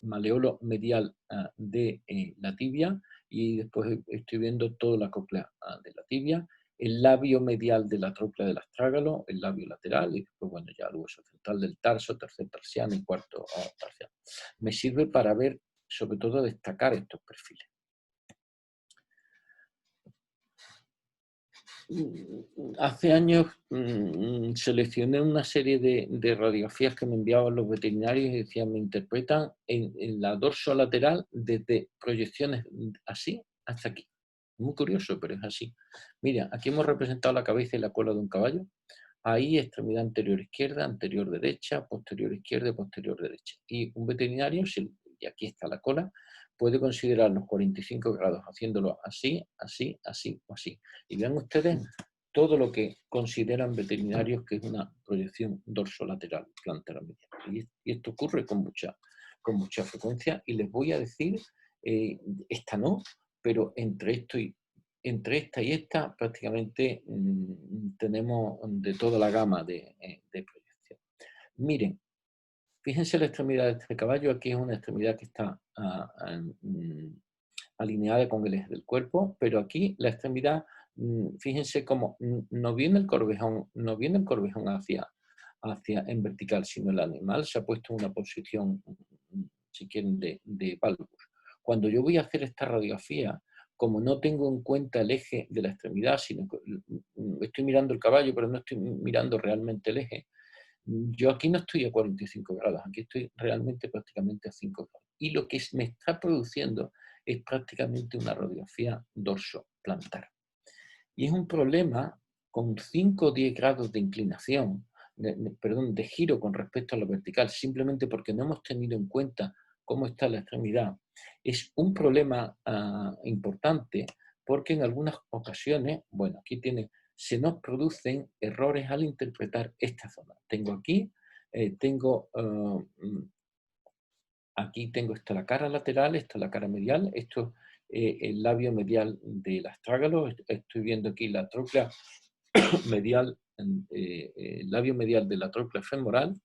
Speaker 2: maleolo medial de la tibia, y después estoy viendo toda la cóclea de la tibia, el labio medial de la tróclea del astrágalo, el labio lateral, y después, bueno, ya el hueso central del tarso, tercer tarsiano y cuarto tarsiano. Me sirve para ver, sobre todo, destacar estos perfiles. Hace años seleccioné una serie de radiografías que me enviaban los veterinarios y decían, me interpretan en la dorsolateral desde proyecciones así hasta aquí. Muy curioso, pero es así. Mira, aquí hemos representado la cabeza y la cola de un caballo. Ahí extremidad anterior izquierda, anterior derecha, posterior izquierda y posterior derecha. Y un veterinario, y aquí está la cola, puede considerar los 45 grados haciéndolo así, así, así o así. Y vean ustedes todo lo que consideran veterinarios que es una proyección dorsolateral plantaromedial. Y esto ocurre con mucha frecuencia, y les voy a decir, esta no, pero entre esta y esta prácticamente tenemos de toda la gama de proyección. Miren, fíjense la extremidad de este caballo. Aquí es una extremidad que está alineada con el eje del cuerpo, pero aquí la extremidad, fíjense cómo no viene el corvejón hacia en vertical, sino el animal se ha puesto en una posición, si quieren, de valgus. Cuando yo voy a hacer esta radiografía, como no tengo en cuenta el eje de la extremidad, sino que estoy mirando el caballo, pero no estoy mirando realmente el eje, yo aquí no estoy a 45 grados, aquí estoy realmente prácticamente a 5 grados. Y lo que me está produciendo es prácticamente una radiografía dorsoplantar. Y es un problema con 5 o 10 grados de inclinación, de giro con respecto a lo vertical, simplemente porque no hemos tenido en cuenta cómo está la extremidad. Es un problema importante porque en algunas ocasiones, bueno, aquí se nos producen errores al interpretar esta zona. Tengo aquí, aquí tengo esta la cara lateral, esta la cara medial, esto el labio medial del astrágalo, estoy viendo aquí la tróclea medial, el labio medial de la tróclea femoral,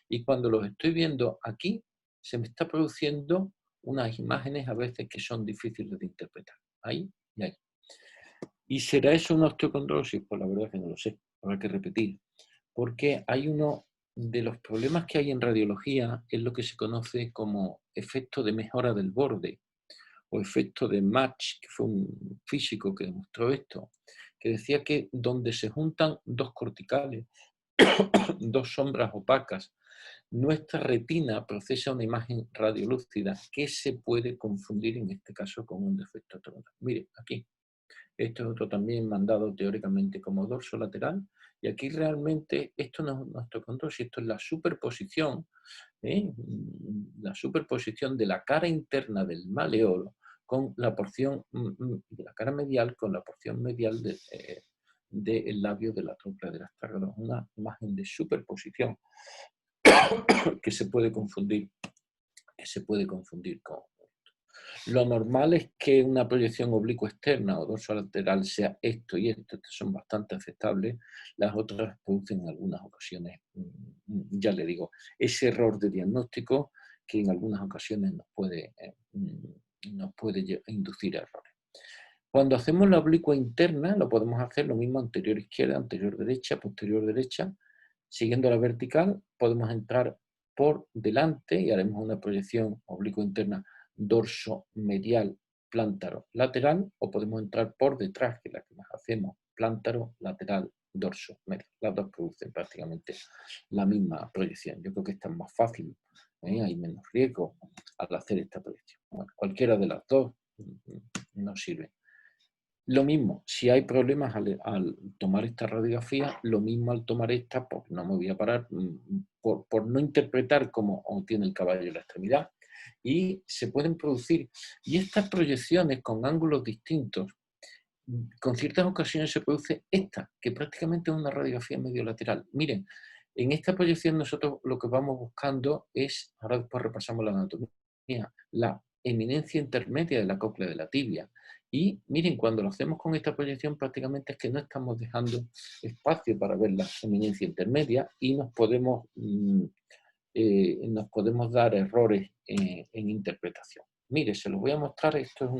Speaker 2: y cuando los estoy viendo aquí, se me está produciendo unas imágenes a veces que son difíciles de interpretar. Ahí y ahí. ¿Y será eso una osteocondrosis? Pues la verdad es que no lo sé, habrá que repetir. Porque hay uno de los problemas que hay en radiología, es lo que se conoce como efecto de mejora del borde, o efecto de Match, que fue un físico que demostró esto, que decía que donde se juntan dos corticales, dos sombras opacas, nuestra retina procesa una imagen radiolúcida que se puede confundir en este caso con un defecto tonal. Mire, aquí. Esto es otro también mandado teóricamente como dorso lateral. Y aquí realmente esto no es nuestro control, esto es la superposición de la cara interna del maleolo con la porción de la cara medial con la porción medial del labio de la tróclea del astrágalo. Una imagen de superposición que se puede confundir con. Lo normal es que una proyección oblicua externa o dorsolateral sea esto y esto, que son bastante aceptables. Las otras producen en algunas ocasiones, ya le digo, ese error de diagnóstico que en algunas ocasiones nos puede inducir errores. Cuando hacemos la oblicua interna, lo podemos hacer lo mismo anterior izquierda, anterior derecha, posterior derecha. Siguiendo la vertical, podemos entrar por delante y haremos una proyección oblicua interna dorso medial plántaro lateral, o podemos entrar por detrás, que es la que más hacemos, plántaro lateral dorso medial. Las dos producen prácticamente la misma proyección. Yo creo que esta es más fácil, hay menos riesgo al hacer esta proyección. Bueno, cualquiera de las dos nos sirve. Lo mismo, si hay problemas al tomar esta radiografía, lo mismo al tomar esta, pues no me voy a parar por no interpretar cómo tiene el caballo la extremidad. Y se pueden producir, y estas proyecciones con ángulos distintos, con ciertas ocasiones se produce esta, que prácticamente es una radiografía medio lateral. Miren, en esta proyección nosotros lo que vamos buscando es, ahora después repasamos la anatomía, la eminencia intermedia de la cóclea de la tibia. Y miren, cuando lo hacemos con esta proyección prácticamente es que no estamos dejando espacio para ver la eminencia intermedia y nos podemos dar errores en interpretación. Mire, se los voy a mostrar, esto es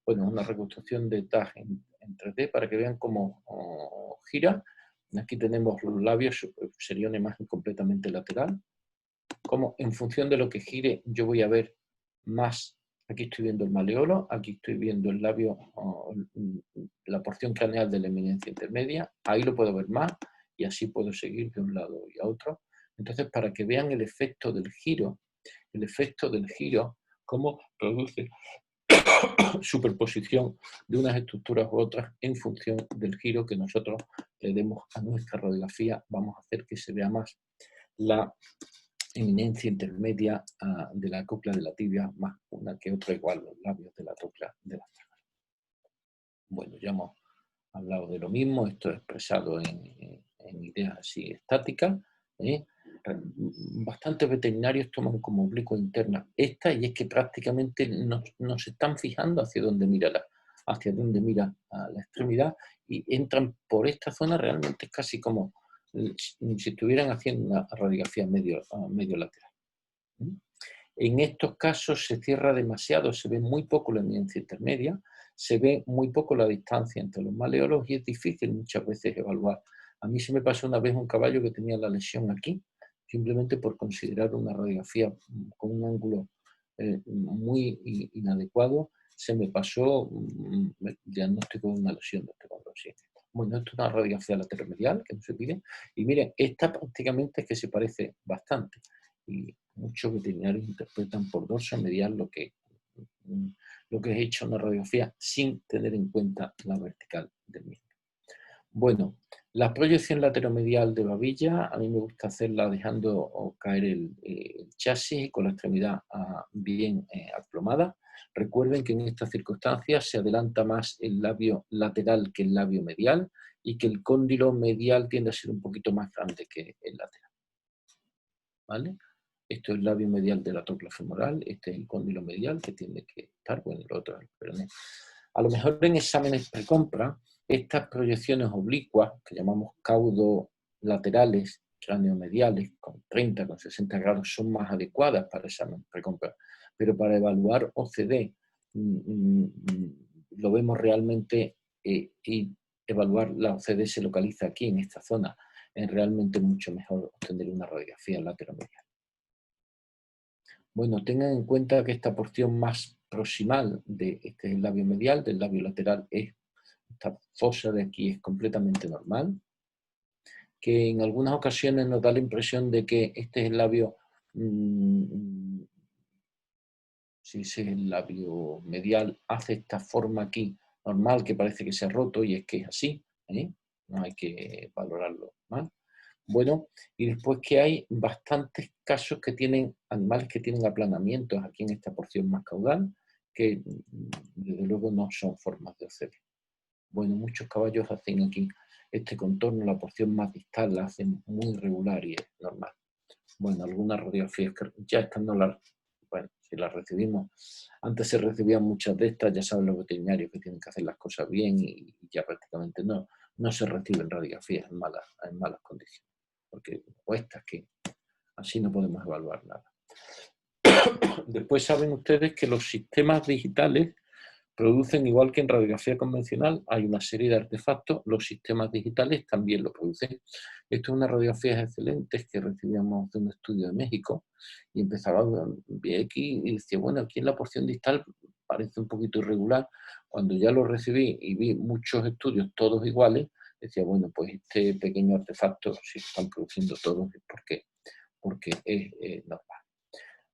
Speaker 2: una reconstrucción de TAG en 3D para que vean cómo gira. Aquí tenemos los labios, sería una imagen completamente lateral. Como en función de lo que gire yo voy a ver más. Aquí estoy viendo el maleolo, aquí estoy viendo el labio, la porción craneal de la eminencia intermedia, ahí lo puedo ver más y así puedo seguir de un lado y a otro. Entonces, para que vean el efecto del giro, cómo produce superposición de unas estructuras u otras en función del giro que nosotros le demos a nuestra radiografía, vamos a hacer que se vea más la eminencia intermedia de la cóclea de la tibia, más una que otra igual los labios de la cóclea de la astrágalo. Bueno, ya hemos hablado de lo mismo, esto es expresado en ideas así estáticas. Bastantes veterinarios toman como oblicua interna esta, y es que prácticamente nos están fijando hacia dónde mira la extremidad y entran por esta zona. Realmente es casi como si estuvieran haciendo una radiografía medio lateral. En estos casos se cierra demasiado, se ve muy poco la eminencia intermedia, se ve muy poco la distancia entre los maleolos y es difícil muchas veces evaluar. A mí se me pasó una vez un caballo que tenía la lesión aquí, simplemente por considerar una radiografía con un ángulo muy inadecuado, se me pasó el diagnóstico de una lesión de osteocondrosis. Bueno, esto es una radiografía lateral medial que no se pide, y miren, esta prácticamente es que se parece bastante, y muchos veterinarios interpretan por dorso medial lo que es hecho una radiografía sin tener en cuenta la vertical del mismo. Bueno, La proyección lateromedial de babilla, a mí me gusta hacerla dejando caer el chasis y con la extremidad bien aplomada. Recuerden que en estas circunstancias se adelanta más el labio lateral que el labio medial y que el cóndilo medial tiende a ser un poquito más grande que el lateral. ¿Vale? Esto es el labio medial de la trócula femoral, este es el cóndilo medial que tiene que estar, bueno, el otro es el peroné. A lo mejor en exámenes precompra, estas proyecciones oblicuas, que llamamos caudo laterales, craneomediales, con 30, con 60 grados, son más adecuadas para exámenes precompra. Pero para evaluar OCD, lo vemos realmente, y evaluar la OCD se localiza aquí, en esta zona. Es realmente mucho mejor obtener una radiografía lateromedial. Bueno, tengan en cuenta que esta porción más proximal de este es el labio medial, del labio lateral es esta fosa de aquí, es completamente normal, que en algunas ocasiones nos da la impresión de que este es el labio, si ese es el labio medial, hace esta forma aquí normal que parece que se ha roto y es que es así, ¿eh? No hay que valorarlo mal. Bueno, y después que hay bastantes casos que tienen, animales que tienen aplanamientos aquí en esta porción más caudal, que desde luego no son formas de OCD. Bueno, muchos caballos hacen aquí este contorno, la porción más distal la hacen muy regular y es normal. Bueno, algunas radiografías que ya están no las, bueno, si las recibimos, antes se recibían muchas de estas, ya saben los veterinarios que tienen que hacer las cosas bien y ya prácticamente no se reciben radiografías en malas condiciones, porque cuesta que así no podemos evaluar nada. Después saben ustedes que los sistemas digitales producen, igual que en radiografía convencional, hay una serie de artefactos, los sistemas digitales también lo producen. Esto es una radiografía excelente que recibíamos de un estudio de México y empezaba, vi aquí y decía, bueno, aquí en la porción distal parece un poquito irregular. Cuando ya lo recibí y vi muchos estudios todos iguales, decía, bueno, pues este pequeño artefacto, si lo están produciendo todos, es porque es normal.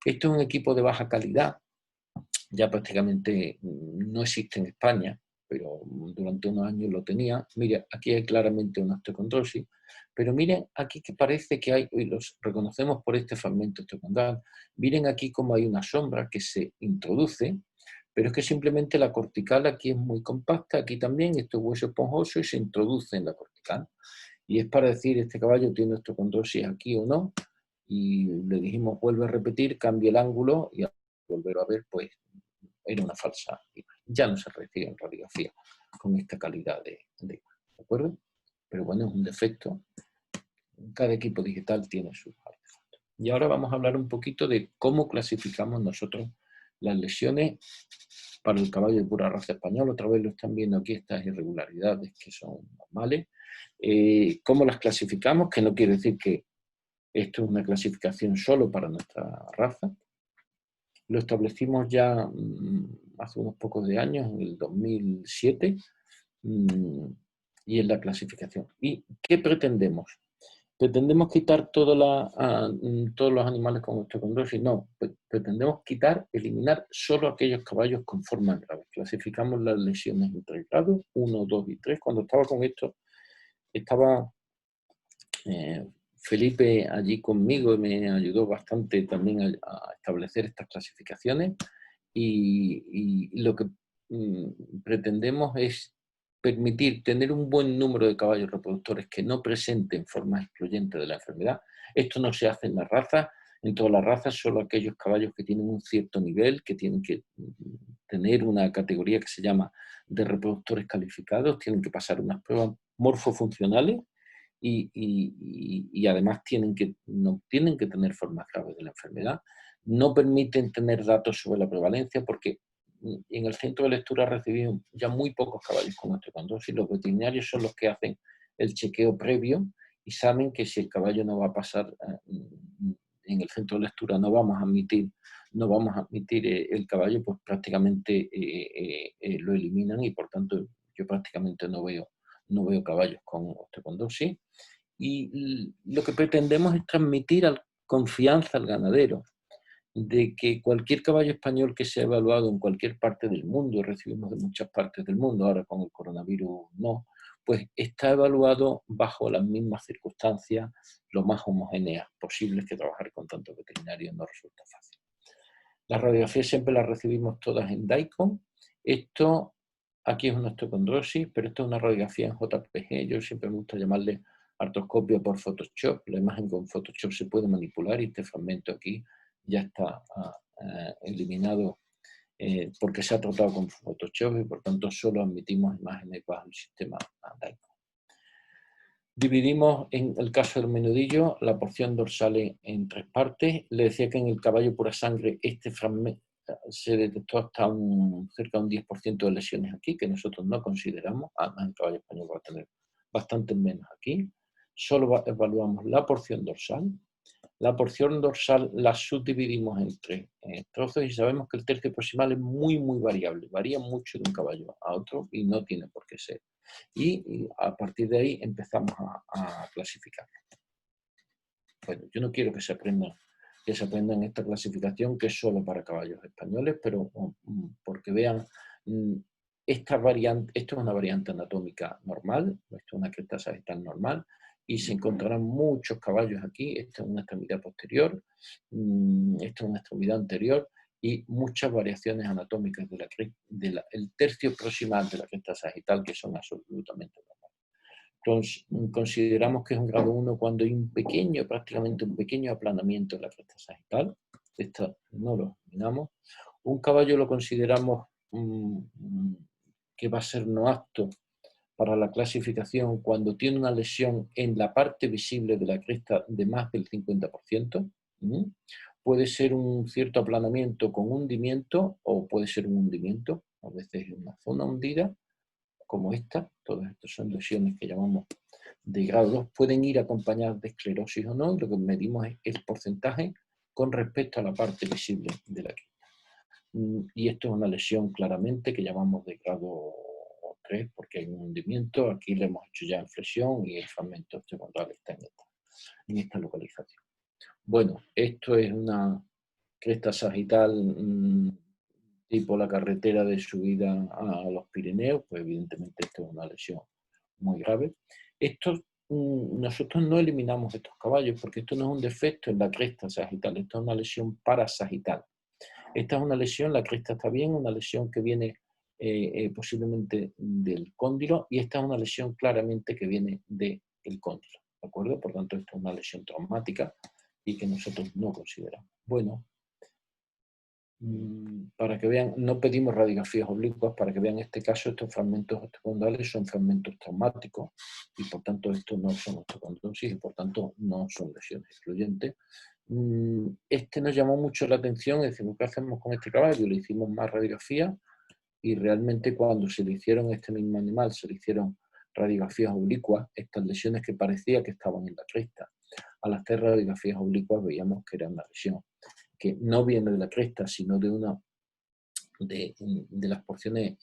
Speaker 2: Esto es un equipo de baja calidad, ya prácticamente no existe en España, pero durante unos años lo tenía. Mira, aquí hay claramente una osteocondrosis, pero miren aquí que parece que hay, y los reconocemos por este fragmento osteocondral, miren aquí como hay una sombra que se introduce, pero es que simplemente la cortical aquí es muy compacta, aquí también, esto es hueso esponjoso y se introduce en la cortical. Y es para decir, este caballo tiene osteocondrosis aquí o no, y le dijimos, vuelve a repetir, cambia el ángulo y al volver a ver, pues era una falsa imagen. Ya no se recibe en radiografía con esta calidad de imagen, ¿de acuerdo? Pero bueno, es un defecto. Cada equipo digital tiene sus artefactos. Y ahora vamos a hablar un poquito de cómo clasificamos nosotros las lesiones para el caballo de pura raza española. Otra vez lo están viendo aquí, estas irregularidades que son normales. ¿Cómo las clasificamos? Que no quiere decir que esto es una clasificación solo para nuestra raza. Lo establecimos ya hace unos pocos de años, en el 2007, y en la clasificación. ¿Y qué pretendemos? ¿Pretendemos quitar todos los animales con osteocondrosis? No, pretendemos eliminar solo aquellos caballos con formas graves. Clasificamos las lesiones en 3 grados, 1, 2 y 3. Cuando estaba con esto, estaba Felipe allí conmigo y me ayudó bastante también a establecer estas clasificaciones y lo que pretendemos es permitir tener un buen número de caballos reproductores que no presenten formas excluyentes de la enfermedad. Esto no se hace en las razas, en todas las razas, solo aquellos caballos que tienen un cierto nivel, que tienen que tener una categoría que se llama de reproductores calificados, tienen que pasar unas pruebas morfofuncionales y además no tienen que tener formas graves de la enfermedad. No permiten tener datos sobre la prevalencia porque en el centro de lectura recibimos ya muy pocos caballos con osteocondrosis. Los veterinarios son los que hacen el chequeo previo y saben que si el caballo no va a pasar en el centro de lectura, no vamos a admitir el caballo, pues prácticamente lo eliminan y por tanto yo prácticamente no veo caballos con osteocondrosis. Y lo que pretendemos es transmitir confianza al ganadero de que cualquier caballo español que sea evaluado en cualquier parte del mundo, recibimos de muchas partes del mundo, ahora con el coronavirus no, pues está evaluado bajo las mismas circunstancias, lo más homogéneas posibles, que trabajar con tantos veterinarios no resulta fácil. Las radiografías siempre las recibimos todas en DICOM. Esto, aquí es una osteocondrosis, pero esto es una radiografía en JPG. Yo siempre me gusta llamarle artroscopio por Photoshop. La imagen con Photoshop se puede manipular y este fragmento aquí ya está eliminado porque se ha tratado con Photoshop y por tanto solo admitimos imágenes bajo el sistema DICOM. Dividimos en el caso del menudillo la porción dorsal en 3 partes. Le decía que en el caballo pura sangre este fragmento se detectó hasta cerca de un 10% de lesiones aquí, que nosotros no consideramos. Además, el caballo español va a tener bastante menos aquí. Solo evaluamos la porción dorsal. La porción dorsal la subdividimos en 3 trozos y sabemos que el tercio proximal es muy, muy variable. Varía mucho de un caballo a otro y no tiene por qué ser. Y a partir de ahí empezamos a clasificar. Bueno, yo no quiero que se aprendan esta clasificación, que es solo para caballos españoles, pero porque vean, esto es una variante anatómica normal, esto es una cresta sagital normal, y se encontrarán muchos caballos aquí. Esta es una extremidad posterior, esta es una extremidad anterior, y muchas variaciones anatómicas el tercio proximal de la cresta sagital, que son absolutamente normales. Entonces, consideramos que es un grado 1 cuando hay prácticamente un pequeño aplanamiento de la cresta sagital. Esto no lo eliminamos. Un caballo lo consideramos que va a ser no apto para la clasificación cuando tiene una lesión en la parte visible de la cresta de más del 50%. Puede ser un cierto aplanamiento con hundimiento o puede ser un hundimiento, a veces en una zona hundida, como esta. Todas estas son lesiones que llamamos de grado 2. Pueden ir acompañadas de esclerosis o no, y lo que medimos es el porcentaje con respecto a la parte visible de la cresta. Y esto es una lesión claramente que llamamos de grado 3 porque hay un hundimiento. Aquí le hemos hecho ya en flexión y el fragmento osteocondral está en esta localización. Bueno, esto es una cresta sagital tipo la carretera de subida a los Pirineos, pues evidentemente esto es una lesión muy grave. Nosotros no eliminamos estos caballos porque esto no es un defecto en la cresta sagital, esto es una lesión parasagital. Esta es una lesión, la cresta está bien, una lesión que viene posiblemente del cóndilo, y esta es una lesión claramente que viene del cóndilo, ¿de acuerdo? Por tanto, esto es una lesión traumática y que nosotros no consideramos. Bueno, para que vean, no pedimos radiografías oblicuas, para que vean este caso, estos fragmentos osteocondrales son fragmentos traumáticos y por tanto estos no son osteocondrosis y por tanto no son lesiones excluyentes. Este nos llamó mucho la atención, es decir, ¿qué hacemos con este caballo? Le hicimos más radiografías y realmente cuando se le hicieron a este mismo animal, se le hicieron radiografías oblicuas, estas lesiones que parecía que estaban en la cresta. Al hacer radiografías oblicuas veíamos que era una lesión que no viene de la cresta, sino de las porciones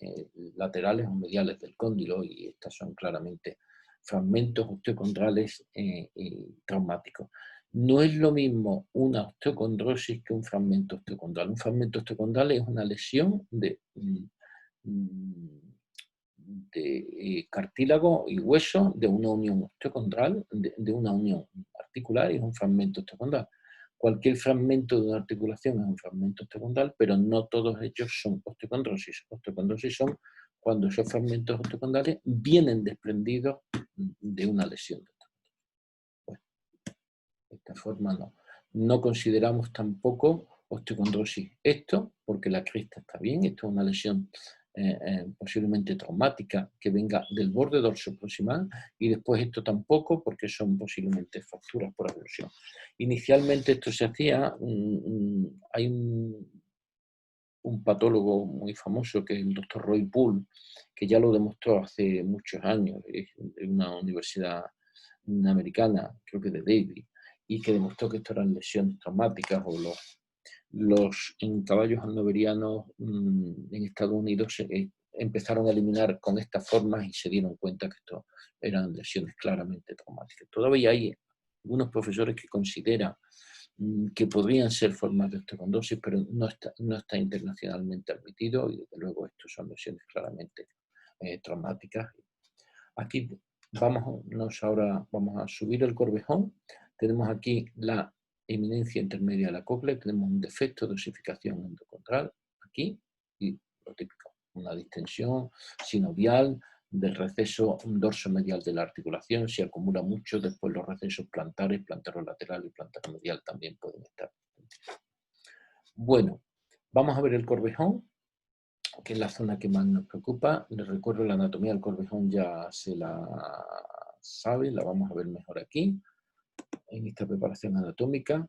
Speaker 2: laterales o mediales del cóndilo, y estas son claramente fragmentos osteocondrales traumáticos. No es lo mismo una osteocondrosis que un fragmento osteocondral. Un fragmento osteocondral es una lesión de cartílago y hueso de una unión osteocondral, de una unión articular, y es un fragmento osteocondral. Cualquier fragmento de una articulación es un fragmento osteocondral, pero no todos ellos son osteocondrosis. Osteocondrosis son cuando esos fragmentos osteocondrales vienen desprendidos de una lesión. Bueno, de esta forma no consideramos tampoco osteocondrosis esto, porque la cresta está bien. Esto es una lesión posiblemente traumática que venga del borde dorso proximal, y después esto tampoco, porque son posiblemente fracturas por abrasión. Inicialmente esto se hacía, hay un patólogo muy famoso que es el doctor Roy Poole, que ya lo demostró hace muchos años en una universidad americana, creo que de Davie, y que demostró que esto eran lesiones traumáticas, o los caballos hannoverianos en Estados Unidos empezaron a eliminar con estas formas y se dieron cuenta que esto eran lesiones claramente traumáticas. Todavía hay algunos profesores que consideran que podrían ser formas de osteocondrosis, pero no está internacionalmente admitido, y desde luego estos son lesiones claramente traumáticas. Aquí ahora vamos a subir el Corvejón. Tenemos aquí la eminencia intermedia de la cóclea, tenemos un defecto de osificación endocondral aquí, y lo típico, una distensión sinovial del receso dorsomedial de la articulación. Si acumula mucho, después los recesos plantares, plantarolateral y plantaromedial también pueden estar. Bueno, vamos a ver el Corvejón, que es la zona que más nos preocupa. Les recuerdo, la anatomía del Corvejón ya se la sabe, la vamos a ver mejor aquí, en esta preparación anatómica.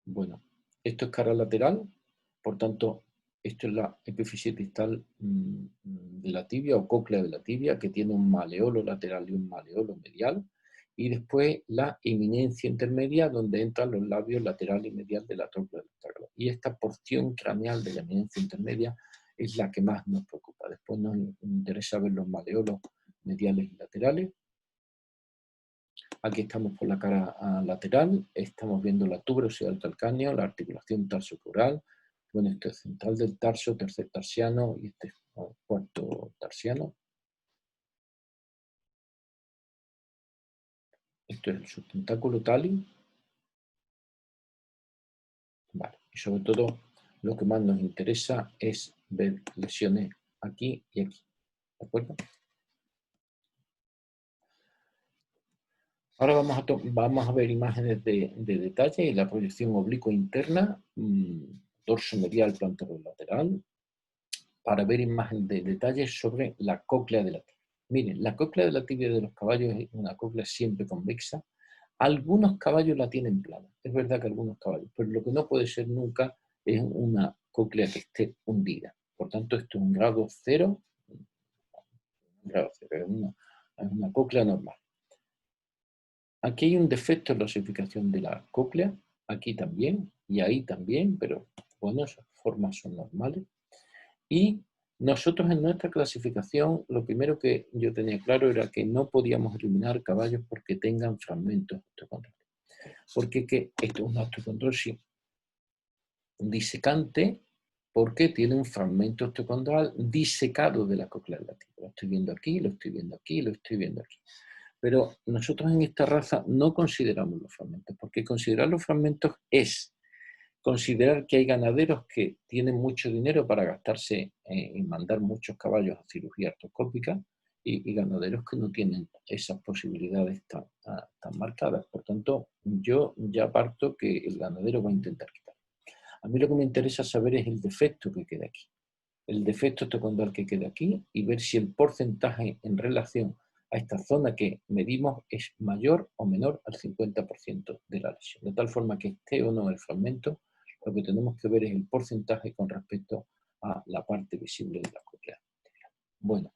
Speaker 2: Bueno, esto es cara lateral, por tanto, esto es la epífisis distal de la tibia o cóclea de la tibia, que tiene un maleolo lateral y un maleolo medial, y después la eminencia intermedia, donde entran los labios lateral y medial de la tróclea del astrágalo. Y esta porción craneal de la eminencia intermedia es la que más nos preocupa. Después nos interesa ver los maleolos mediales y laterales. Aquí estamos por la cara lateral, estamos viendo la tuberosidad del calcáneo, la articulación tarsocrural. Bueno, esto es central del tarso, tercer tarsiano y este es cuarto tarsiano. Esto es el subtentáculo tali. Vale. Y sobre todo, lo que más nos interesa es ver lesiones aquí y aquí. ¿De acuerdo? Ahora vamos a ver imágenes de detalle y la proyección oblicua interna, dorso medial, plantarolateral, para ver imágenes de detalle sobre la cóclea de la tibia. Miren, la cóclea de la tibia de los caballos es una cóclea siempre convexa. Algunos caballos la tienen plana, es verdad que algunos caballos, pero lo que no puede ser nunca es una cóclea que esté hundida. Por tanto, esto es un grado cero, es una cóclea normal. Aquí hay un defecto en la osificación de la cóclea, aquí también, y ahí también, pero bueno, esas formas son normales. Y nosotros en nuestra clasificación, lo primero que yo tenía claro era que no podíamos eliminar caballos porque tengan fragmentos osteocondrales. Porque esto es una osteocondrosis disecante, porque tiene un fragmento osteocondral disecado de la cóclea de la tibia. Lo estoy viendo aquí, lo estoy viendo aquí, lo estoy viendo aquí. Pero nosotros en esta raza no consideramos los fragmentos, porque considerar los fragmentos es considerar que hay ganaderos que tienen mucho dinero para gastarse en mandar muchos caballos a cirugía artroscópica y ganaderos que no tienen esas posibilidades tan marcadas. Por tanto, yo ya parto que el ganadero va a intentar quitar. A mí lo que me interesa saber es el defecto que queda aquí. El defecto osteocondral que queda aquí y ver si el porcentaje en relación a esta zona que medimos es mayor o menor al 50% de la lesión. De tal forma que esté o no el fragmento, lo que tenemos que ver es el porcentaje con respecto a la parte visible de la cóclea. Bueno,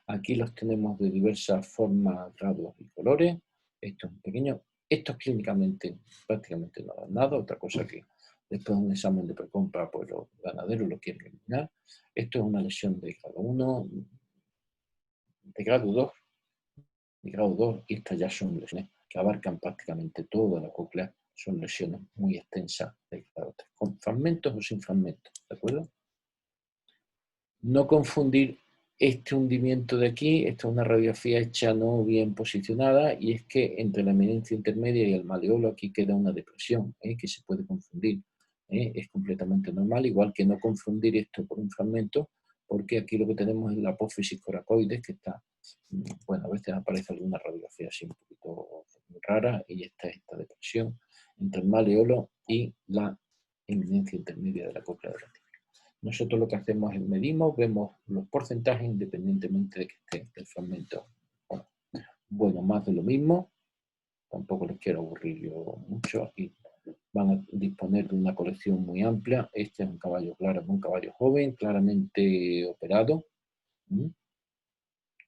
Speaker 2: aquí los tenemos de diversas formas, grados y colores. Esto es un pequeño. Estos clínicamente prácticamente no dan nada, otra cosa que después de un examen de precompra, pues los ganaderos lo quieren eliminar. Esto es una lesión de grado 1, de grado 2, de grado 2, y estas ya son lesiones que abarcan prácticamente toda la cóclea, son lesiones muy extensas de grado 3, con fragmentos o sin fragmentos, ¿de acuerdo? No confundir este hundimiento de aquí, esta es una radiografía hecha no bien posicionada, y es que entre la eminencia intermedia y el maleolo aquí queda una depresión, que se puede confundir. Es completamente normal, igual que no confundir esto por un fragmento, porque aquí lo que tenemos es la apófisis coracoides, que está, bueno, a veces aparece alguna radiografía así un poquito rara, y esta es esta depresión entre el maleolo y la eminencia intermedia de la cóclea de la tibia. Nosotros lo que hacemos es medimos, vemos los porcentajes independientemente de que esté el fragmento. Bueno, más de lo mismo, tampoco les quiero aburrir yo mucho. Aquí van a disponer de una colección muy amplia. Este es un caballo claro, un caballo joven, claramente operado,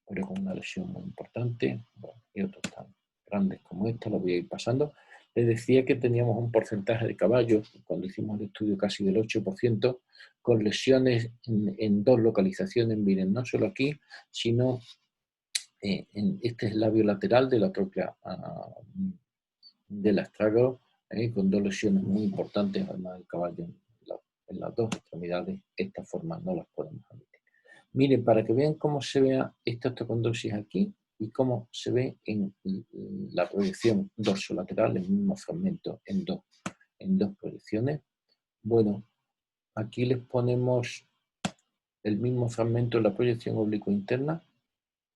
Speaker 2: pero con una lesión muy importante. Bueno, y otros tan grandes como esta, lo voy a ir pasando. Les decía que teníamos un porcentaje de caballos, cuando hicimos el estudio casi del 8%, con lesiones en dos localizaciones, miren, no solo aquí, sino este es el labio lateral de la tróclea del astrágalo, con dos lesiones muy importantes, además del caballo en las dos extremidades. Esta forma no las podemos admitir. Miren, para que vean cómo se vea esta osteocondrosis aquí y cómo se ve en la proyección dorsolateral, el mismo fragmento en dos proyecciones. Bueno, aquí les ponemos el mismo fragmento en la proyección oblicua interna,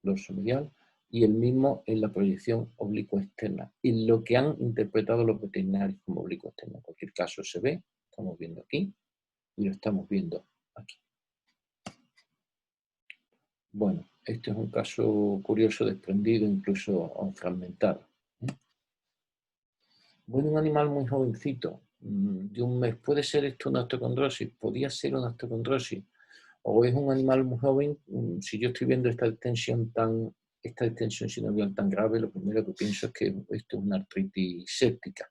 Speaker 2: dorsomedial, y el mismo en la proyección oblicua externa. Y lo que han interpretado los veterinarios como oblicua externa. En cualquier caso se ve, estamos viendo aquí, y lo estamos viendo aquí. Bueno, este es un caso curioso, desprendido, incluso fragmentado. Bueno, un animal muy jovencito, de un mes. ¿Puede ser esto una osteocondrosis? ¿Podría ser una osteocondrosis? ¿O es un animal muy joven? Si yo estoy viendo esta distensión sinovial tan grave, lo primero que pienso es que esto es una artritis séptica.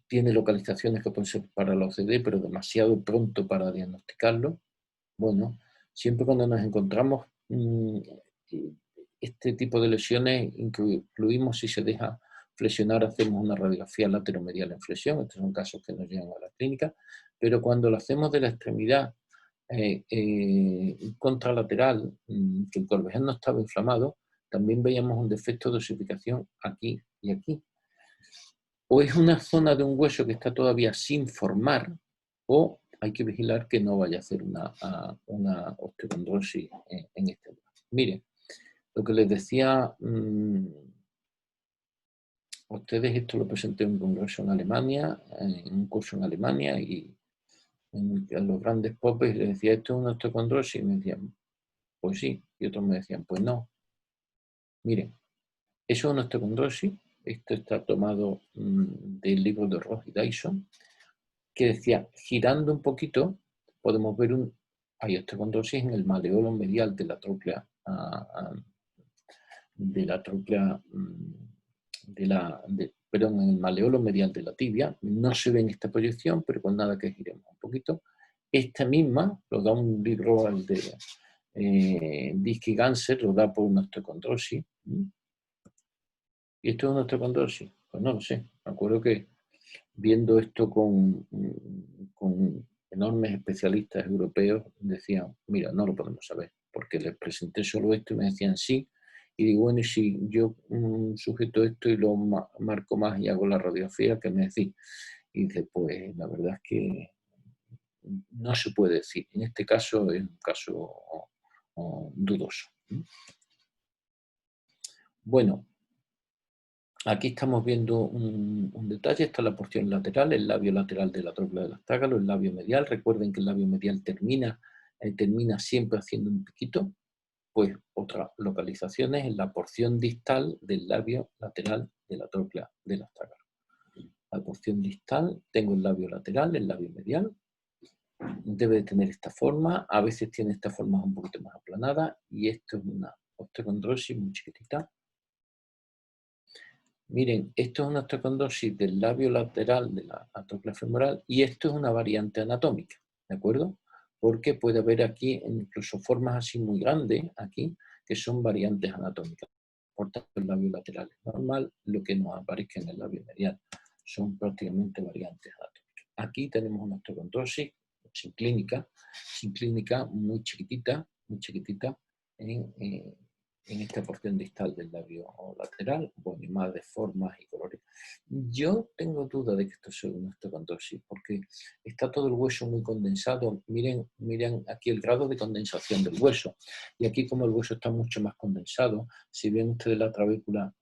Speaker 2: Tiene localizaciones que pueden ser para la OCD, pero demasiado pronto para diagnosticarlo. Bueno, siempre cuando nos encontramos este tipo de lesiones, incluimos si se deja flexionar, hacemos una radiografía lateromedial en flexión. Estos son casos que nos llegan a la clínica, pero cuando lo hacemos de la extremidad contralateral, que el corvejón no estaba inflamado, también veíamos un defecto de osificación aquí y aquí. O es una zona de un hueso que está todavía sin formar, o hay que vigilar que no vaya a hacer una osteocondrosis en este lugar. Miren, lo que les decía a ustedes, esto lo presenté en un congreso en Alemania, en un curso en Alemania, y en los grandes popes les decía, ¿esto es una osteocondrosis? Y me decían, pues sí, y otros me decían, pues no. Miren, eso es una osteocondrosis, esto está tomado del libro de Ross y Dyson, que decía, girando un poquito, podemos ver hay osteocondrosis en el maleolo medial de la tróclea, perdón, en el maleolo medial de la tibia. No se ve en esta proyección, pero con nada que giremos un poquito. Esta misma lo da un libro, el de Disky y Ganser, lo da por una osteocondrosis. ¿Y esto es una osteocondrosis? Pues no lo sé. Me acuerdo que viendo esto con enormes especialistas europeos, decían, mira, no lo podemos saber, porque les presenté solo esto y me decían sí. Y digo, bueno, y si yo sujeto esto y lo marco más y hago la radiografía, ¿qué me decís? Y dice, pues la verdad es que no se puede decir. En este caso es un caso dudoso. Bueno, aquí estamos viendo un detalle. Esta es la porción lateral, el labio lateral de la tróclea del astágalo, el labio medial. Recuerden que el labio medial termina siempre haciendo un piquito. Pues otras localizaciones en la porción distal del labio lateral de la tróclea del astágalo. La porción distal, tengo el labio lateral, el labio medial. Debe de tener esta forma. A veces tiene esta forma un poquito más aplanada. Y esto es una osteocondrosis muy chiquitita. Miren, esto es una osteocondrosis del labio lateral de la tróclea femoral y esto es una variante anatómica, ¿de acuerdo? Porque puede haber aquí incluso formas así muy grandes, aquí, que son variantes anatómicas. Por tanto, el labio lateral es normal, lo que nos aparezca en el labio medial son prácticamente variantes anatómicas. Aquí tenemos una osteocondrosis sin clínica muy chiquitita, en esta porción distal del labio lateral, bueno, y más de formas y colores. Yo tengo duda de que esto sea una osteocondrosis, porque está todo el hueso muy condensado. Miren aquí el grado de condensación del hueso. Y aquí, como el hueso está mucho más condensado, si ven ustedes la trabécula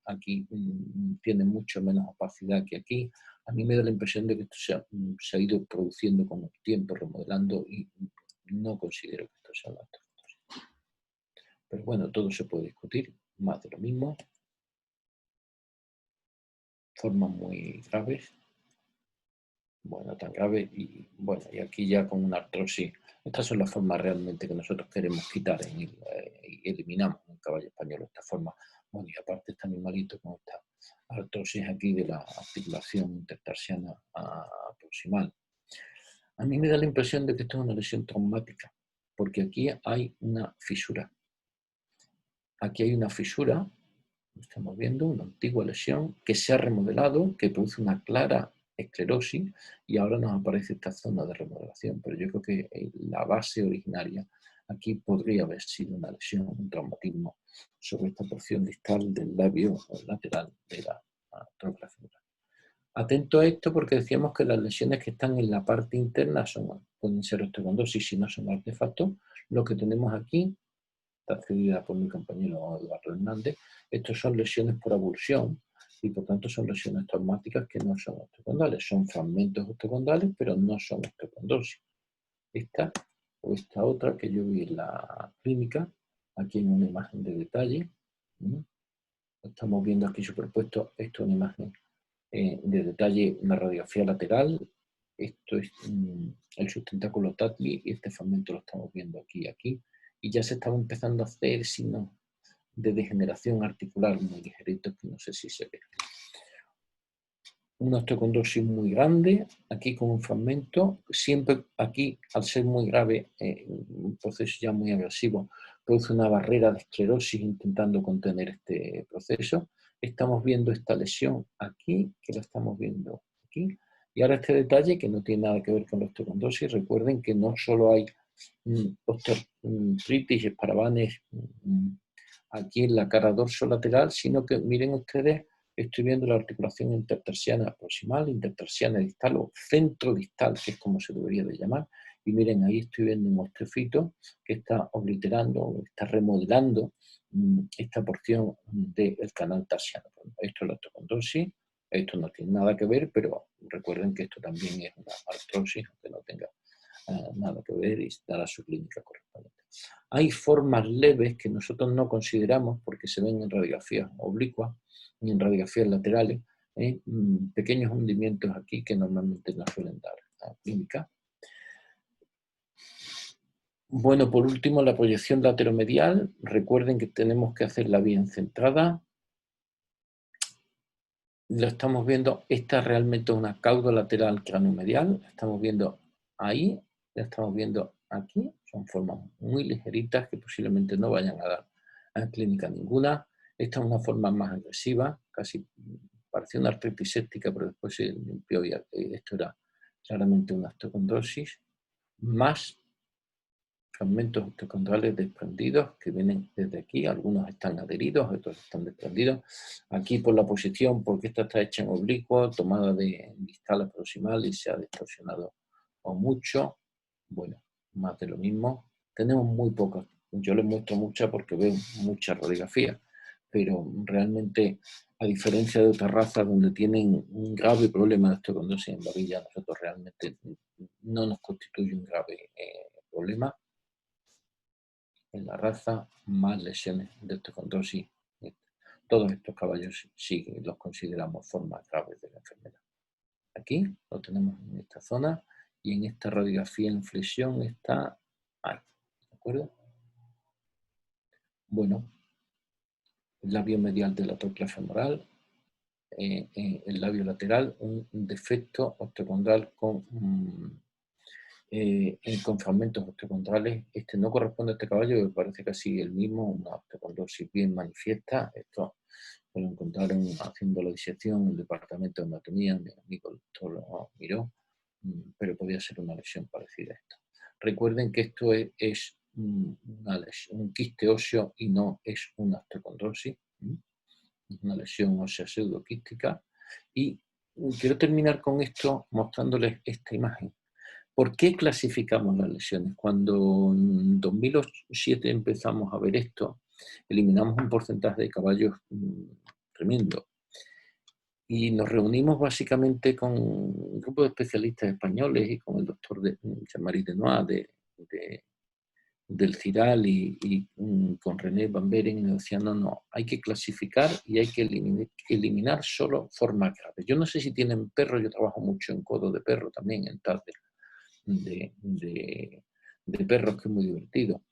Speaker 2: aquí tiene mucho menos opacidad que aquí. A mí me da la impresión de que esto se ha ido produciendo con el tiempo, remodelando, y no considero que esto sea una osteocondrosis. Pero bueno, todo se puede discutir, más de lo mismo. Formas muy graves. Bueno, tan graves. Y bueno, y aquí ya con una artrosis. Estas son las formas realmente que nosotros queremos quitar y eliminamos en el caballo español, esta forma. Bueno, y aparte este animalito con esta artrosis aquí de la articulación intertarsiana proximal. A mí me da la impresión de que esto es una lesión traumática, porque aquí hay una fisura. Aquí hay una fisura, estamos viendo una antigua lesión que se ha remodelado, que produce una clara esclerosis, y ahora nos aparece esta zona de remodelación, pero yo creo que la base originaria aquí podría haber sido una lesión, un traumatismo sobre esta porción distal del labio lateral de la tróclea femoral. Atento a esto porque decíamos que las lesiones que están en la parte interna pueden ser osteocondosis si no son artefactos. Lo que tenemos aquí, está cedida por mi compañero Eduardo Hernández, estos son lesiones por avulsión y por tanto son lesiones traumáticas que no son osteocondales, son fragmentos osteocondales pero no son osteocondosis. Esta o esta otra que yo vi en la clínica, aquí en una imagen de detalle, estamos viendo aquí superpuesto, esto es una imagen de detalle, una radiografía lateral, esto es el sustentáculo táctil y este fragmento lo estamos viendo aquí y aquí, y ya se estaba empezando a hacer signos de degeneración articular muy ligeritos que no sé si se ve. Una osteocondosis muy grande, aquí con un fragmento, siempre aquí, al ser muy grave, un proceso ya muy agresivo, produce una barrera de esclerosis intentando contener este proceso. Estamos viendo esta lesión aquí, que la estamos viendo aquí. Y ahora este detalle que no tiene nada que ver con la osteocondosis. Recuerden que no solo hay osteoartritis, esparabanes aquí en la cara dorsolateral, sino que miren ustedes, estoy viendo la articulación intertarsiana proximal, intertarsiana distal o centrodistal, que es como se debería de llamar. Y miren, ahí estoy viendo un osteofito que está obliterando, está remodelando esta porción del canal tarsiano. Esto es la osteocondosis, esto no tiene nada que ver, pero recuerden que esto también es una artrosis, aunque no tenga nada que ver y dará su clínica correspondiente. Hay formas leves que nosotros no consideramos porque se ven en radiografías oblicuas y en radiografías laterales, pequeños hundimientos aquí que normalmente no suelen dar la clínica. Bueno, por último, la proyección lateromedial. Recuerden que tenemos que hacerla bien centrada. Lo estamos viendo, esta realmente es una cauda lateral craniomedial. La estamos viendo ahí, la estamos viendo aquí. Son formas muy ligeritas que posiblemente no vayan a dar a clínica ninguna. Esta es una forma más agresiva, casi parecía una artritis séptica, pero después se limpió y esto era claramente una osteocondrosis, más fragmentos osteocondrales desprendidos que vienen desde aquí, algunos están adheridos, otros están desprendidos. Aquí por la posición, porque esta está hecha en oblicuo, tomada de distal a proximal y se ha distorsionado o mucho. Bueno, más de lo mismo. Tenemos muy pocas, yo les muestro muchas porque veo muchas radiografías, pero realmente, a diferencia de otras razas donde tienen un grave problema de osteocondosis en varilla, nosotros realmente no nos constituye un grave problema. En la raza, más lesiones de osteocondosis. Todos estos caballos sí los consideramos formas graves de la enfermedad. Aquí lo tenemos en esta zona y en esta radiografía en flexión está ahí. ¿De acuerdo? Bueno, el labio medial de la tróclea femoral, el labio lateral, un defecto osteocondral con fragmentos osteocondrales. Este no corresponde a este caballo, me parece casi el mismo, una osteocondosis bien manifiesta. Esto lo encontraron haciendo la disección en el departamento de anatomía, mi amigo el doctor lo miró, pero podía ser una lesión parecida a esto. Recuerden que esto es un quiste óseo y no es una osteocondrosis, es una lesión ósea pseudoquística. Y quiero terminar con esto mostrándoles esta imagen. ¿Por qué clasificamos las lesiones? Cuando en 2007 empezamos a ver esto, eliminamos un porcentaje de caballos tremendo. Y nos reunimos básicamente con un grupo de especialistas españoles y con el doctor Jean-Marie Denois del CIRAL y con René Van Beren, y nos decían, no, hay que clasificar y hay que eliminar solo formas graves. Yo no sé si tienen perro, yo trabajo mucho en codo de perro también, en tal de perros, que es muy divertido.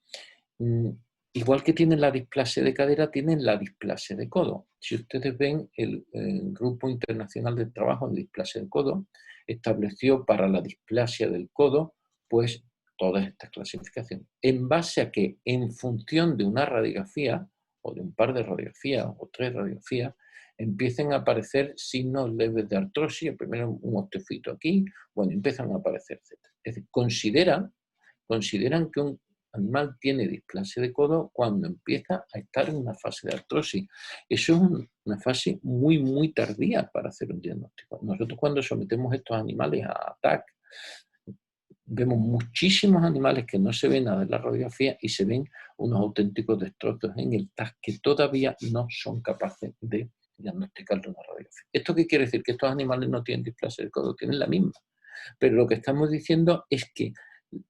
Speaker 2: Igual que tienen la displasia de cadera, tienen la displasia de codo. Si ustedes ven, el Grupo Internacional de Trabajo en Displasia de Codo estableció para la displasia del codo, pues, todas estas clasificaciones. ¿En base a que? En función de una radiografía, o de un par de radiografías, o 3 radiografías, empiecen a aparecer signos leves de artrosis, primero un osteofito aquí, bueno, empiezan a aparecer, etc. Es decir, consideran que un animal tiene displasia de codo cuando empieza a estar en una fase de artrosis. Eso es una fase muy, muy tardía para hacer un diagnóstico. Nosotros cuando sometemos estos animales a TAC, vemos muchísimos animales que no se ven nada en la radiografía y se ven unos auténticos destrozos en el TAC que todavía no son capaces de diagnosticarlo en la radiografía. ¿Esto qué quiere decir? Que estos animales no tienen displasia del codo, tienen la misma. Pero lo que estamos diciendo es que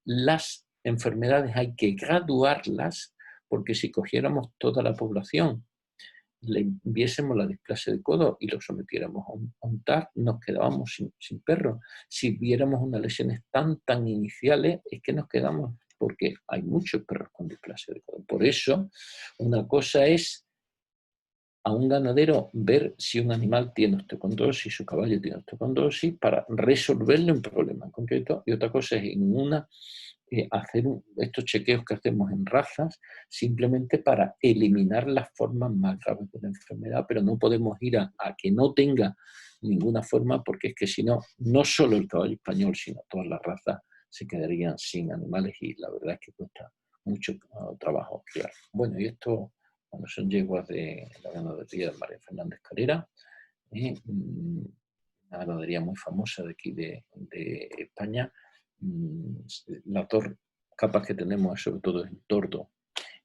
Speaker 2: las enfermedades hay que graduarlas, porque si cogiéramos toda la población, le viésemos la displasia de codo y lo sometiéramos a un TAC, nos quedábamos sin perros. Si viéramos unas lesiones tan iniciales, es que nos quedamos, porque hay muchos perros con displasia de codo. Por eso, una cosa es a un ganadero ver si un animal tiene osteocondrosis, si su caballo tiene osteocondrosis, para resolverle un problema en concreto, y otra cosa es hacer estos chequeos que hacemos en razas simplemente para eliminar las formas más graves de la enfermedad, pero no podemos ir a que no tenga ninguna forma, porque es que si no, no solo el caballo español, sino todas las razas se quedarían sin animales y la verdad es que cuesta mucho trabajo criar. Bueno, y esto cuando son yeguas de la ganadería de María Fernández Calera, una ganadería muy famosa de aquí de España. Las dos capas que tenemos es sobre todo el tordo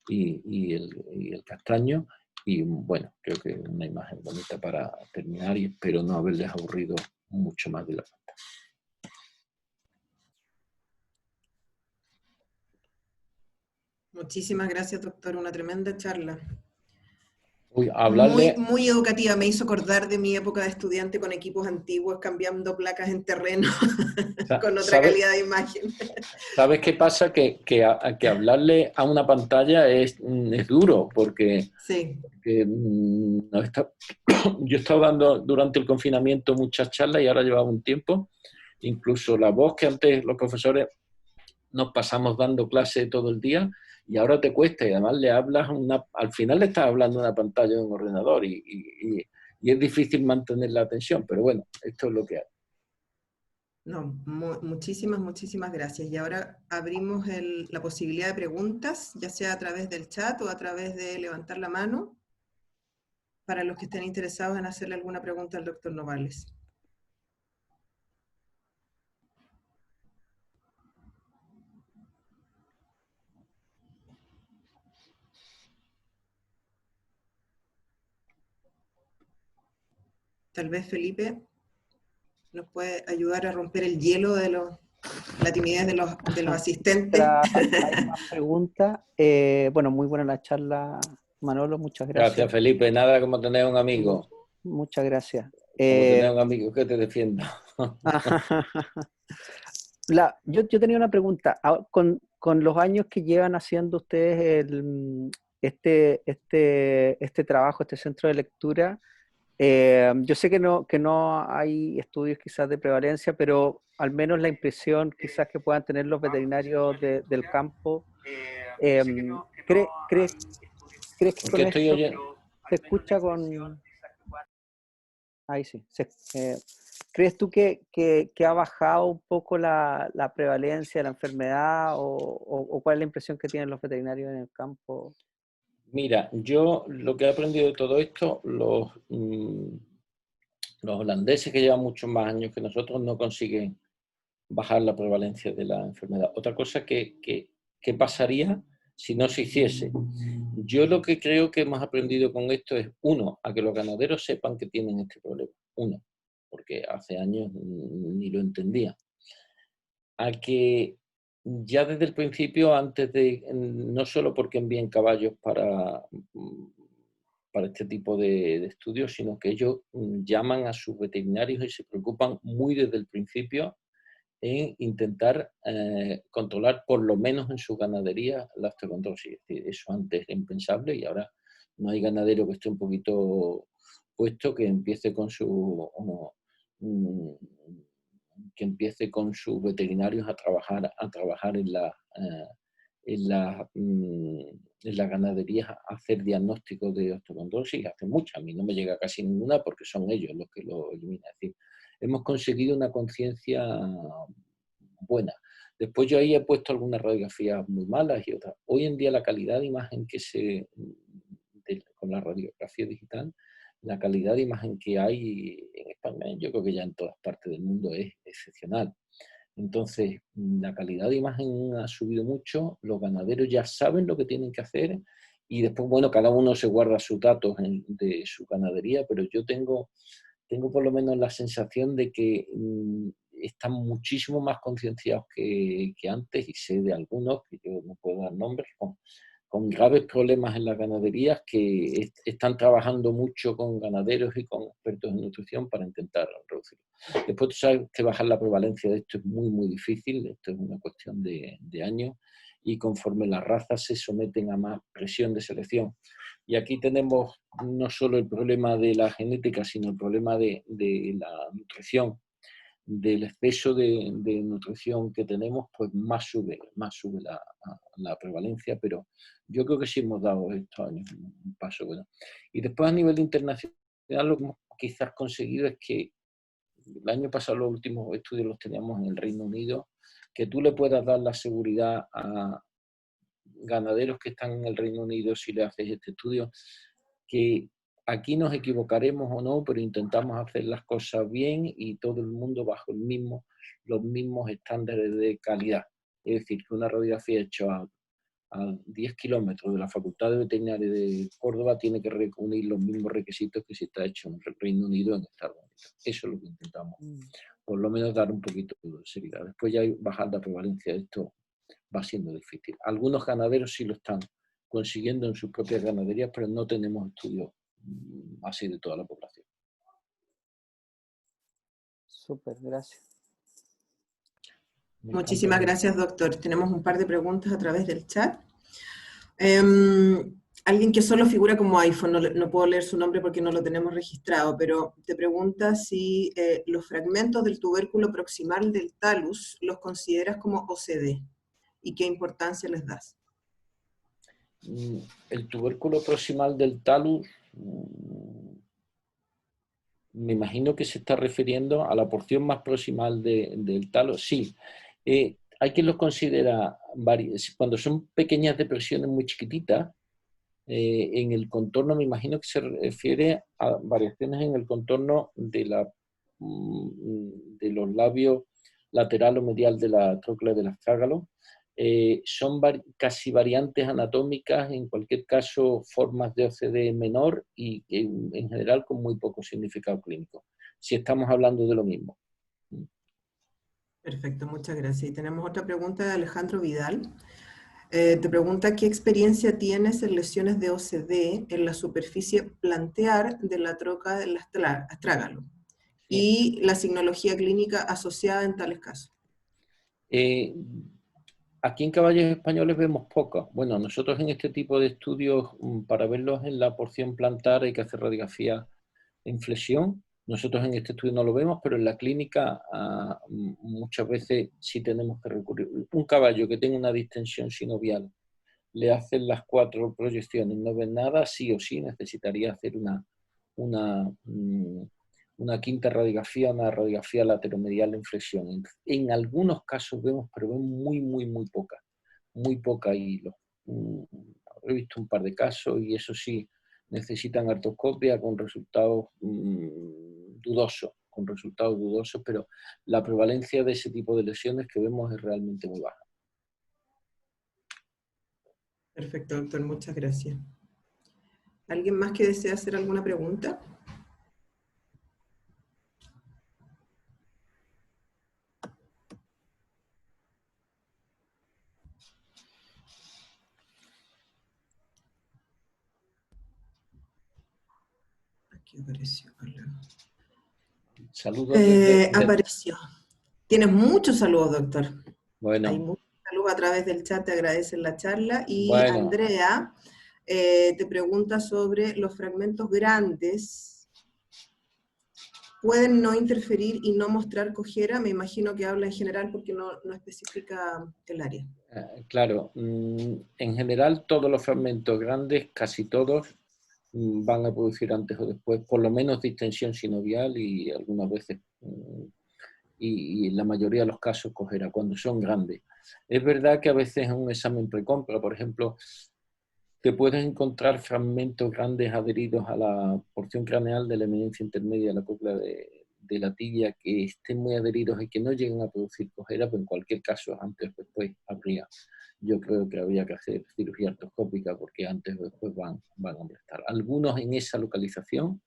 Speaker 2: y el castaño, y bueno, creo que es una imagen bonita para terminar y espero no haberles aburrido mucho más de la cuenta.
Speaker 1: Muchísimas gracias, doctor. Una tremenda charla.
Speaker 2: Uy, hablarle...
Speaker 1: Muy educativa. Me hizo acordar de mi época de estudiante con equipos antiguos, cambiando placas en terreno con otra calidad de imagen.
Speaker 2: ¿Sabes qué pasa? Que hablarle a una pantalla es duro, porque,
Speaker 1: sí.
Speaker 2: porque yo he estado dando durante el confinamiento muchas charlas y ahora llevaba un tiempo. Incluso la voz que antes los profesores nos pasamos dando clase todo el día y ahora te cuesta, y además le hablas al final le estás hablando a una pantalla de un ordenador y es difícil mantener la atención, pero bueno, esto es lo que hay.
Speaker 1: No, muchísimas gracias. Y ahora abrimos la posibilidad de preguntas, ya sea a través del chat o a través de levantar la mano, para los que estén interesados en hacerle alguna pregunta al doctor Novales. Tal vez Felipe nos puede ayudar a romper el hielo de la timidez de los asistentes.
Speaker 3: Hay más preguntas. Bueno, muy buena la charla, Manolo, muchas gracias.
Speaker 2: Gracias, Felipe. Nada como tener un amigo.
Speaker 3: Muchas gracias.
Speaker 2: Como tener un amigo que te defienda.
Speaker 3: Yo tenía una pregunta. Con los años que llevan haciendo ustedes este trabajo, este centro de lectura, yo sé que no hay estudios quizás de prevalencia, pero al menos la impresión quizás que puedan tener los veterinarios del campo, ¿crees que con esto se escucha con... Ahí sí. ¿Crees tú que ha bajado un poco la prevalencia de la enfermedad o cuál es la impresión que tienen los veterinarios en el campo?
Speaker 2: Mira, yo lo que he aprendido de todo esto, los holandeses que llevan muchos más años que nosotros no consiguen bajar la prevalencia de la enfermedad. Otra cosa que pasaría si no se hiciese. Yo lo que creo que hemos aprendido con esto es, uno, a que los ganaderos sepan que tienen este problema. Uno, porque hace años ni lo entendía. A que ya desde el principio, antes de, no solo porque envíen caballos para este tipo de estudios, sino que ellos llaman a sus veterinarios y se preocupan muy desde el principio en intentar controlar, por lo menos en su ganadería, la osteocondrosis. Eso antes era impensable y ahora no hay ganadero que esté un poquito puesto que empiece con sus veterinarios a trabajar en las la ganadería hacer diagnósticos de osteocondrosis, hacen muchas, a mí no me llega casi ninguna porque son ellos los que lo eliminan. Es decir, hemos conseguido una conciencia buena. Después yo ahí he puesto algunas radiografías muy malas y otras. Hoy en día la calidad de imagen con la radiografía digital, la calidad de imagen que hay en España, yo creo que ya en todas partes del mundo es excepcional. Entonces, la calidad de imagen ha subido mucho, los ganaderos ya saben lo que tienen que hacer y después, bueno, cada uno se guarda sus datos de su ganadería, pero yo tengo por lo menos la sensación de que están muchísimo más concienciados que antes, y sé de algunos, que yo no puedo dar nombres, con graves problemas en las ganaderías, que están trabajando mucho con ganaderos y con expertos en nutrición para intentar reducirlo. Después tú sabes que bajar la prevalencia de esto es muy, muy difícil, esto es una cuestión de años, y conforme las razas se someten a más presión de selección. Y aquí tenemos no solo el problema de la genética, sino el problema de la nutrición, del exceso de nutrición que tenemos, pues más sube la prevalencia, pero yo creo que sí hemos dado estos años un paso bueno. Y después a nivel internacional lo que hemos quizás conseguido es que el año pasado los últimos estudios los teníamos en el Reino Unido, que tú le puedas dar la seguridad a ganaderos que están en el Reino Unido, si le haces este estudio, que aquí nos equivocaremos o no, pero intentamos hacer las cosas bien y todo el mundo bajo los mismos estándares de calidad. Es decir, que una radiografía hecha a 10 kilómetros de la Facultad de Veterinaria de Córdoba tiene que reunir los mismos requisitos que si está hecho en el Reino Unido, en Estados Unidos. Eso es lo que intentamos, por lo menos dar un poquito de seriedad. Después ya bajar la prevalencia de esto va siendo difícil. Algunos ganaderos sí lo están consiguiendo en sus propias ganaderías, pero no tenemos estudios así de toda la población.
Speaker 3: Súper, gracias.
Speaker 1: Muchísimas gracias, doctor. Tenemos un par de preguntas a través del chat. Alguien que solo figura como iPhone, no puedo leer su nombre porque no lo tenemos registrado, pero te pregunta si los fragmentos del tubérculo proximal del talus los consideras como OCD y qué importancia les das.
Speaker 2: El tubérculo proximal del talus, me imagino que se está refiriendo a la porción más proximal del talus. Sí, hay quien los considera, cuando son pequeñas depresiones muy chiquititas, en el contorno, me imagino que se refiere a variaciones en el contorno de los labios lateral o medial de la tróclea del astrágalo. Son casi variantes anatómicas, en cualquier caso formas de OCD menor y en general con muy poco significado clínico, si estamos hablando de lo mismo.
Speaker 1: Perfecto, muchas gracias. Y tenemos otra pregunta de Alejandro Vidal. Te pregunta qué experiencia tienes en lesiones de OCD en la superficie plantear de la troca del astrágalo y la signología clínica asociada en tales casos.
Speaker 2: Aquí en caballos españoles vemos pocas. Bueno, nosotros en este tipo de estudios, para verlos en la porción plantar hay que hacer radiografía en flexión. Nosotros en este estudio no lo vemos, pero en la clínica muchas veces sí tenemos que recurrir. Un caballo que tenga una distensión sinovial, le hacen las 4 proyecciones, no ven nada, sí o sí necesitaría hacer una quinta radiografía, una radiografía lateromedial en flexión. En algunos casos vemos, pero vemos muy poca hilo. He visto un par de casos y eso sí, necesitan artroscopia con resultados dudosos, pero la prevalencia de ese tipo de lesiones que vemos es realmente muy baja.
Speaker 1: Perfecto, doctor, muchas gracias. ¿Alguien más que desea hacer alguna pregunta? Aquí apareció.
Speaker 2: Saludos.
Speaker 1: Apareció. Tienes muchos saludos, doctor.
Speaker 2: Bueno.
Speaker 1: Hay muchos saludos a través del chat, te agradecen la charla. Y
Speaker 2: bueno.
Speaker 1: Andrea te pregunta sobre los fragmentos grandes pueden no interferir y no mostrar cojera. Me imagino que habla en general porque no especifica el área.
Speaker 2: Claro, en general todos los fragmentos grandes, casi todos, van a producir antes o después, por lo menos distensión sinovial y algunas veces, y en la mayoría de los casos, cojera, cuando son grandes. Es verdad que a veces en un examen precompra, por ejemplo, te puedes encontrar fragmentos grandes adheridos a la porción craneal de la eminencia intermedia de la cóclea de la tibia que estén muy adheridos y que no lleguen a producir cojera, pero en cualquier caso, antes o después habría. Yo creo que habría que hacer cirugía artroscópica porque antes o después van a molestar. Algunos en esa localización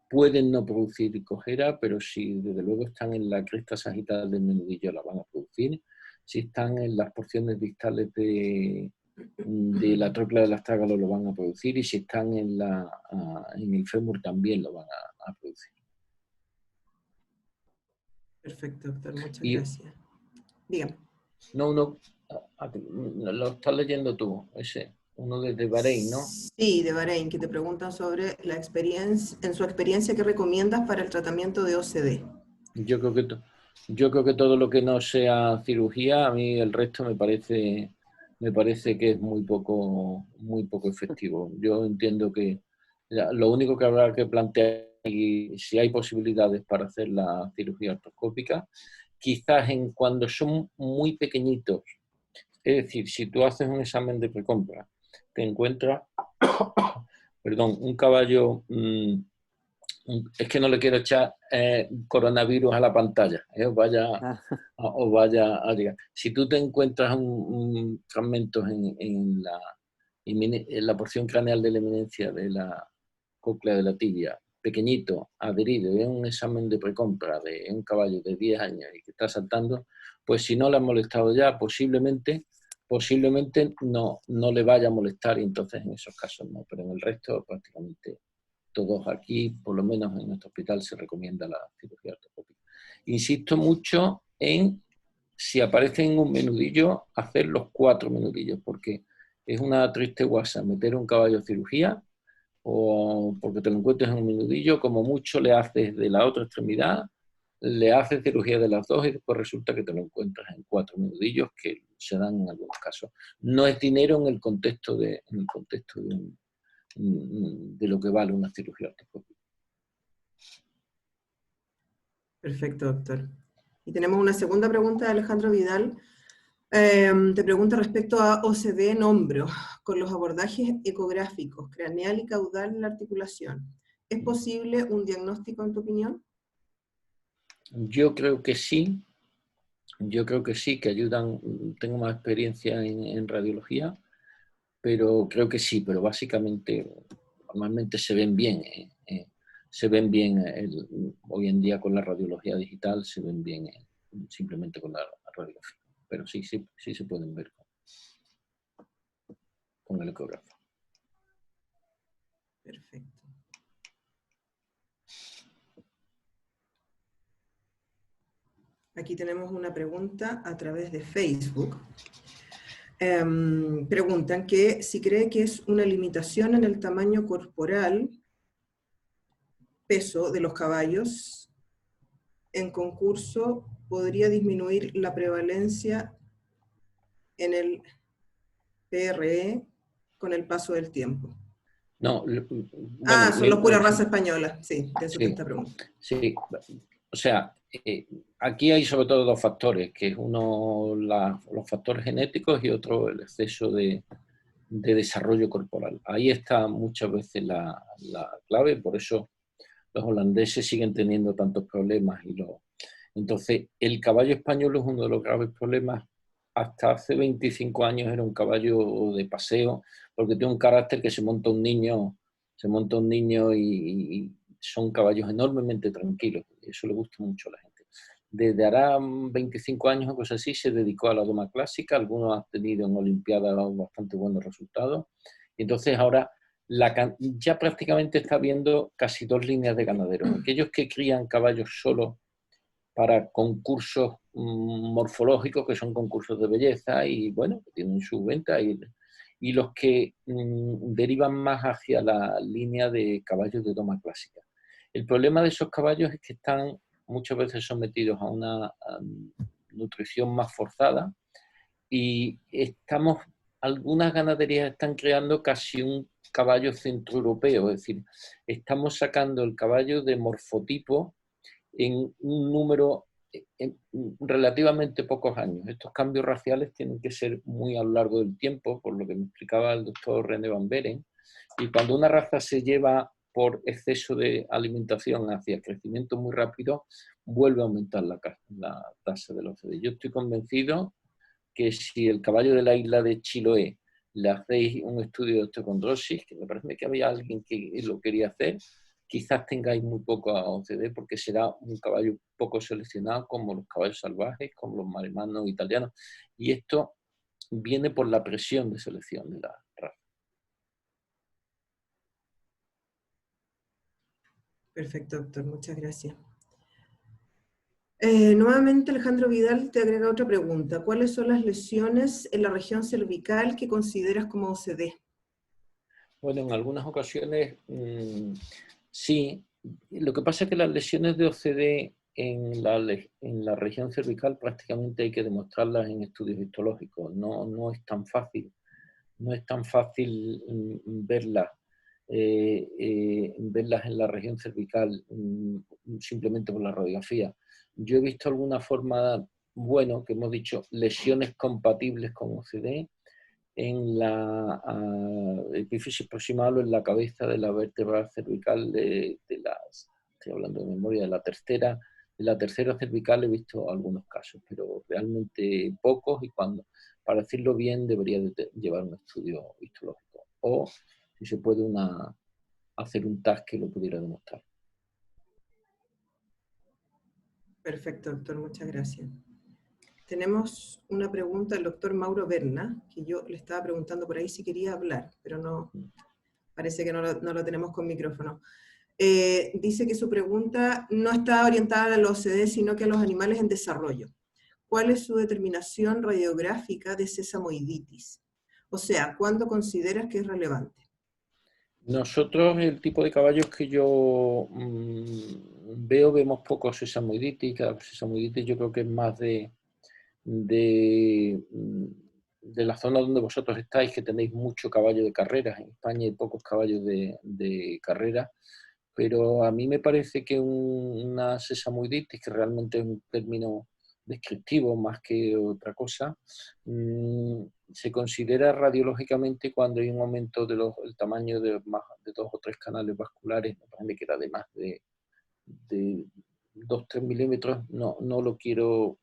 Speaker 2: pueden no producir cojera, pero si desde luego están en la cresta sagital del menudillo la van a producir. Si están en las porciones distales de la tróclea del astrágalo lo van a producir, y si están en el fémur también lo van a producir.
Speaker 1: Perfecto, doctor, muchas gracias. Dígame.
Speaker 2: No, lo estás leyendo tú, ese, uno de Bahrein, ¿no?
Speaker 1: Sí, de Bahrein, que te preguntan sobre la experiencia, en su experiencia, ¿qué recomiendas para el tratamiento de OCD?
Speaker 2: Yo creo que todo lo que no sea cirugía, a mí el resto me parece que es muy poco efectivo. Yo entiendo que lo único que habrá que plantear es si hay posibilidades para hacer la cirugía artroscópica, quizás en cuando son muy pequeñitos. Es decir, si tú haces un examen de precompra, te encuentras, perdón, un caballo, es que no le quiero echar coronavirus a la pantalla, os vaya a llegar. Si tú te encuentras fragmentos en la porción craneal de la eminencia de la cóclea de la tibia, pequeñito, adherido, en un examen de precompra de un caballo de 10 años y que está saltando, pues si no le han molestado ya, posiblemente no le vaya a molestar, y entonces en esos casos no, pero en el resto prácticamente todos aquí, por lo menos en nuestro hospital, se recomienda la cirugía artroscópica. Insisto mucho en, si aparece en un menudillo, hacer los 4 menudillos, porque es una triste guasa meter un caballo a cirugía, o porque te lo encuentres en un menudillo, como mucho le haces de la otra extremidad, le haces cirugía de las dos y después resulta que te lo encuentras en 4 menudillos que se dan en algunos casos. No es dinero en el contexto de lo que vale una cirugía artroscópica.
Speaker 1: Perfecto, doctor. Y tenemos una segunda pregunta de Alejandro Vidal. Te pregunta respecto a OCD en hombro, con los abordajes ecográficos, craneal y caudal en la articulación. ¿Es posible un diagnóstico en tu opinión?
Speaker 2: Yo creo que sí. Que ayudan. Tengo más experiencia en radiología, pero creo que sí, pero básicamente, normalmente se ven bien. Hoy en día con la radiología digital se ven bien simplemente con la radiografía. Pero sí se pueden ver con el ecógrafo.
Speaker 1: Perfecto. Aquí tenemos una pregunta a través de Facebook. Preguntan que si cree que es una limitación en el tamaño corporal, peso de los caballos, en concurso podría disminuir la prevalencia en el PRE con el paso del tiempo.
Speaker 2: No,
Speaker 1: son los pura raza española, sí, de eso que está preguntando.
Speaker 2: Sí, o sea, aquí hay sobre todo 2 factores, que es uno los factores genéticos y otro el exceso de desarrollo corporal. Ahí está muchas veces la clave, por eso los holandeses siguen teniendo tantos problemas. Entonces, el caballo español es uno de los graves problemas. Hasta hace 25 años era un caballo de paseo, porque tiene un carácter que se monta un niño y son caballos enormemente tranquilos. Eso le gusta mucho a la gente. Desde hará 25 años o cosas así se dedicó a la doma clásica. Algunos han tenido en Olimpiadas bastante buenos resultados. Y entonces ahora ya prácticamente está habiendo casi 2 líneas de ganaderos. Aquellos que crían caballos solo para concursos morfológicos, que son concursos de belleza y bueno, que tienen su venta, y los que derivan más hacia la línea de caballos de doma clásica. El problema de esos caballos es que están muchas veces sometidos a una nutrición más forzada y algunas ganaderías están creando casi un caballo centroeuropeo, es decir, estamos sacando el caballo de morfotipo en un número en relativamente pocos años. Estos cambios raciales tienen que ser muy a lo largo del tiempo, por lo que me explicaba el doctor René Van Beren, y cuando una raza se lleva por exceso de alimentación hacia crecimiento muy rápido, vuelve a aumentar la tasa de los OCD. Yo estoy convencido que si el caballo de la isla de Chiloé le hacéis un estudio de osteocondrosis, que me parece que había alguien que lo quería hacer, quizás tengáis muy poco OCD porque será un caballo poco seleccionado como los caballos salvajes, como los maremanos italianos. Y esto viene por la presión de selección de la raza.
Speaker 1: Perfecto, doctor. Muchas gracias. Nuevamente Alejandro Vidal te agrega otra pregunta. ¿Cuáles son las lesiones en la región cervical que consideras como OCD?
Speaker 2: Bueno, en algunas ocasiones sí. Lo que pasa es que las lesiones de OCD en la región cervical prácticamente hay que demostrarlas en estudios histológicos. No es tan fácil. No es tan fácil verlas en la región cervical simplemente por la radiografía. Yo he visto alguna forma, bueno, que hemos dicho, lesiones compatibles con OCD en la epífisis proximal o en la cabeza de la vértebra cervical estoy hablando de memoria, de la tercera cervical he visto algunos casos, pero realmente pocos, y para decirlo bien debería llevar un estudio histológico o si se puede hacer un TAC que lo pudiera demostrar.
Speaker 1: Perfecto, doctor, muchas gracias. Tenemos una pregunta del doctor Mauro Berna, que yo le estaba preguntando por ahí si quería hablar, pero no, parece que no lo tenemos con micrófono. Dice que su pregunta no está orientada a los OCD, sino que a los animales en desarrollo. ¿Cuál es su determinación radiográfica de sesamoiditis? O sea, ¿cuándo consideras que es relevante?
Speaker 2: Nosotros, el tipo de caballos que yo vemos poco sesamoiditis. Cada sesamoiditis yo creo que es más de la zona donde vosotros estáis, que tenéis mucho caballo de carreras. En España hay pocos caballos de carrera, pero a mí me parece que una sesamoiditis, que realmente es un término descriptivo más que otra cosa, se considera radiológicamente cuando hay un aumento del tamaño de 2 o 3 canales vasculares. Me parece que era de más de 2-3 milímetros, no lo quiero,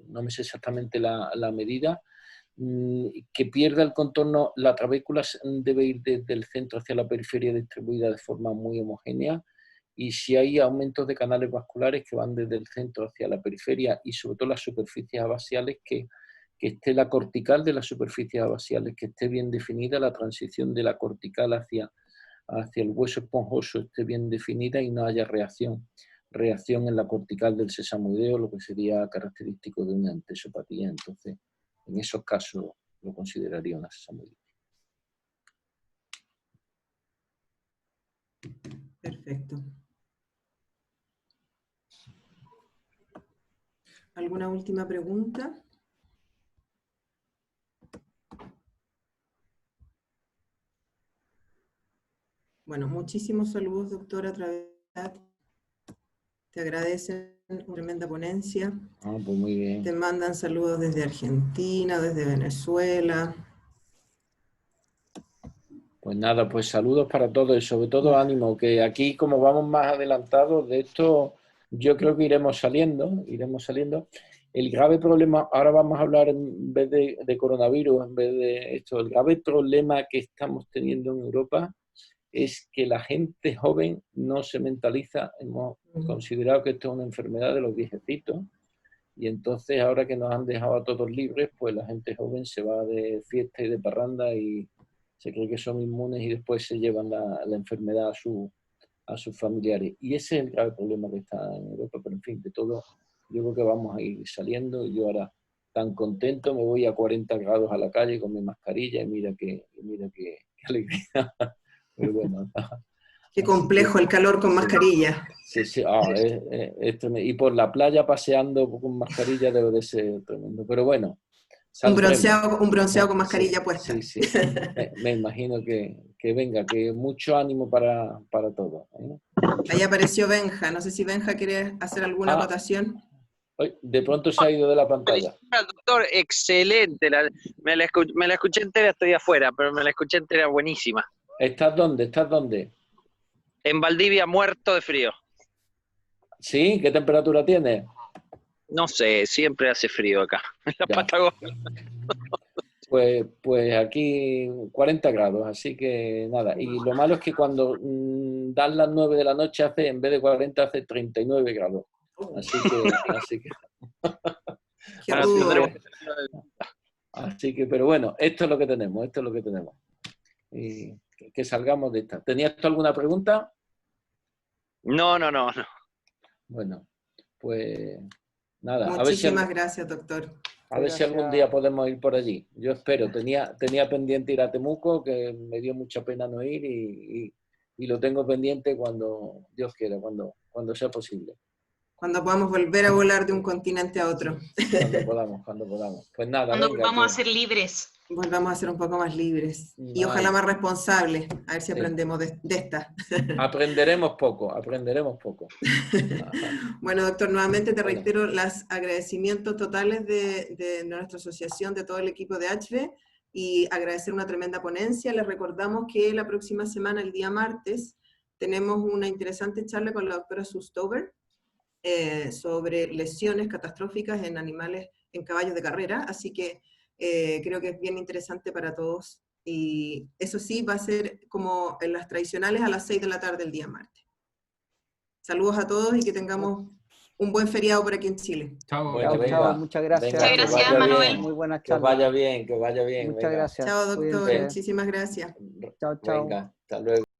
Speaker 2: no me sé exactamente la medida, que pierda el contorno. La trabécula debe ir desde el centro hacia la periferia distribuida de forma muy homogénea, y si hay aumentos de canales vasculares que van desde el centro hacia la periferia y sobre todo las superficies abaxiales, que esté la cortical de las superficies abaxiales, que esté bien definida, la transición de la cortical hacia el hueso esponjoso esté bien definida y no haya reacción en la cortical del sesamoideo, lo que sería característico de una antesopatía. Entonces, en esos casos lo consideraría una sesamoiditis.
Speaker 1: Perfecto. ¿Alguna última pregunta? Bueno, muchísimos saludos, doctora, a través de chat. Te agradecen una tremenda ponencia.
Speaker 2: Pues muy bien.
Speaker 1: Te mandan saludos desde Argentina, desde Venezuela.
Speaker 2: Pues nada, pues saludos para todos y sobre todo ánimo, que aquí como vamos más adelantados de esto, yo creo que iremos saliendo. El grave problema, ahora vamos a hablar en vez de coronavirus, en vez de esto, el grave problema que estamos teniendo en Europa es que la gente joven no se mentaliza. Hemos considerado que esto es una enfermedad de los viejecitos, y entonces ahora que nos han dejado a todos libres, pues la gente joven se va de fiesta y de parranda y se cree que son inmunes y después se llevan la enfermedad a sus familiares. Y ese es el grave problema que está en Europa. Pero en fin, de todo, yo creo que vamos a ir saliendo. Y yo ahora, tan contento, me voy a 40 grados a la calle con mi mascarilla y mira qué alegría. Muy bueno.
Speaker 1: Qué complejo el calor con mascarilla.
Speaker 2: Sí, sí, y por la playa paseando con mascarilla debe de ser tremendo, pero bueno.
Speaker 1: Un bronceado con mascarilla puesta.
Speaker 2: Sí, sí. Me imagino que venga, que mucho ánimo para todo.
Speaker 1: Ahí apareció Benja. No sé si Benja quiere hacer alguna acotación.
Speaker 2: De pronto se ha ido de la pantalla.
Speaker 4: Doctor, excelente. Me la escuché entera, estoy afuera, pero me la escuché entera, buenísima.
Speaker 2: ¿Estás dónde? ¿Estás dónde?
Speaker 4: En Valdivia, muerto de frío.
Speaker 2: ¿Sí? ¿Qué temperatura tiene?
Speaker 4: No sé, siempre hace frío acá, en la Patagonia.
Speaker 2: Pues aquí 40 grados, así que nada. Y lo malo es que cuando dan las 9 de la noche, en vez de 40, hace 39 grados. Así que pero bueno, esto es lo que tenemos, Y que salgamos de esta. ¿Tenías tú alguna pregunta?
Speaker 4: No.
Speaker 2: Bueno, pues nada.
Speaker 1: Muchísimas gracias, doctor.
Speaker 2: A ver si algún día podemos ir por allí. Yo espero. Tenía pendiente ir a Temuco, que me dio mucha pena no ir y lo tengo pendiente cuando Dios quiera, cuando sea posible.
Speaker 1: Cuando podamos volver a volar de un continente a otro.
Speaker 2: Cuando podamos. Pues nada,
Speaker 5: cuando vamos a ser libres.
Speaker 1: Volvamos a ser un poco más libres. Y ojalá más responsables. A ver si aprendemos de esta.
Speaker 2: Aprenderemos poco.
Speaker 1: Bueno, doctor, nuevamente te reitero los agradecimientos totales de nuestra asociación, de todo el equipo de HV, y agradecer una tremenda ponencia. Les recordamos que la próxima semana, el día martes, tenemos una interesante charla con la doctora Sustover sobre lesiones catastróficas en animales, en caballos de carrera, así que creo que es bien interesante para todos, y eso sí, va a ser como en las tradicionales a las 6 de la tarde el día martes. Saludos a todos y que tengamos un buen feriado por aquí en Chile.
Speaker 3: Chao, muchas gracias.
Speaker 5: Muchas gracias, Manuel.
Speaker 3: Muy buenas
Speaker 2: charlas.
Speaker 3: Que vaya bien.
Speaker 1: Muchas gracias. Chao, doctor. Muchísimas gracias.
Speaker 3: Chao.
Speaker 2: Venga, hasta luego.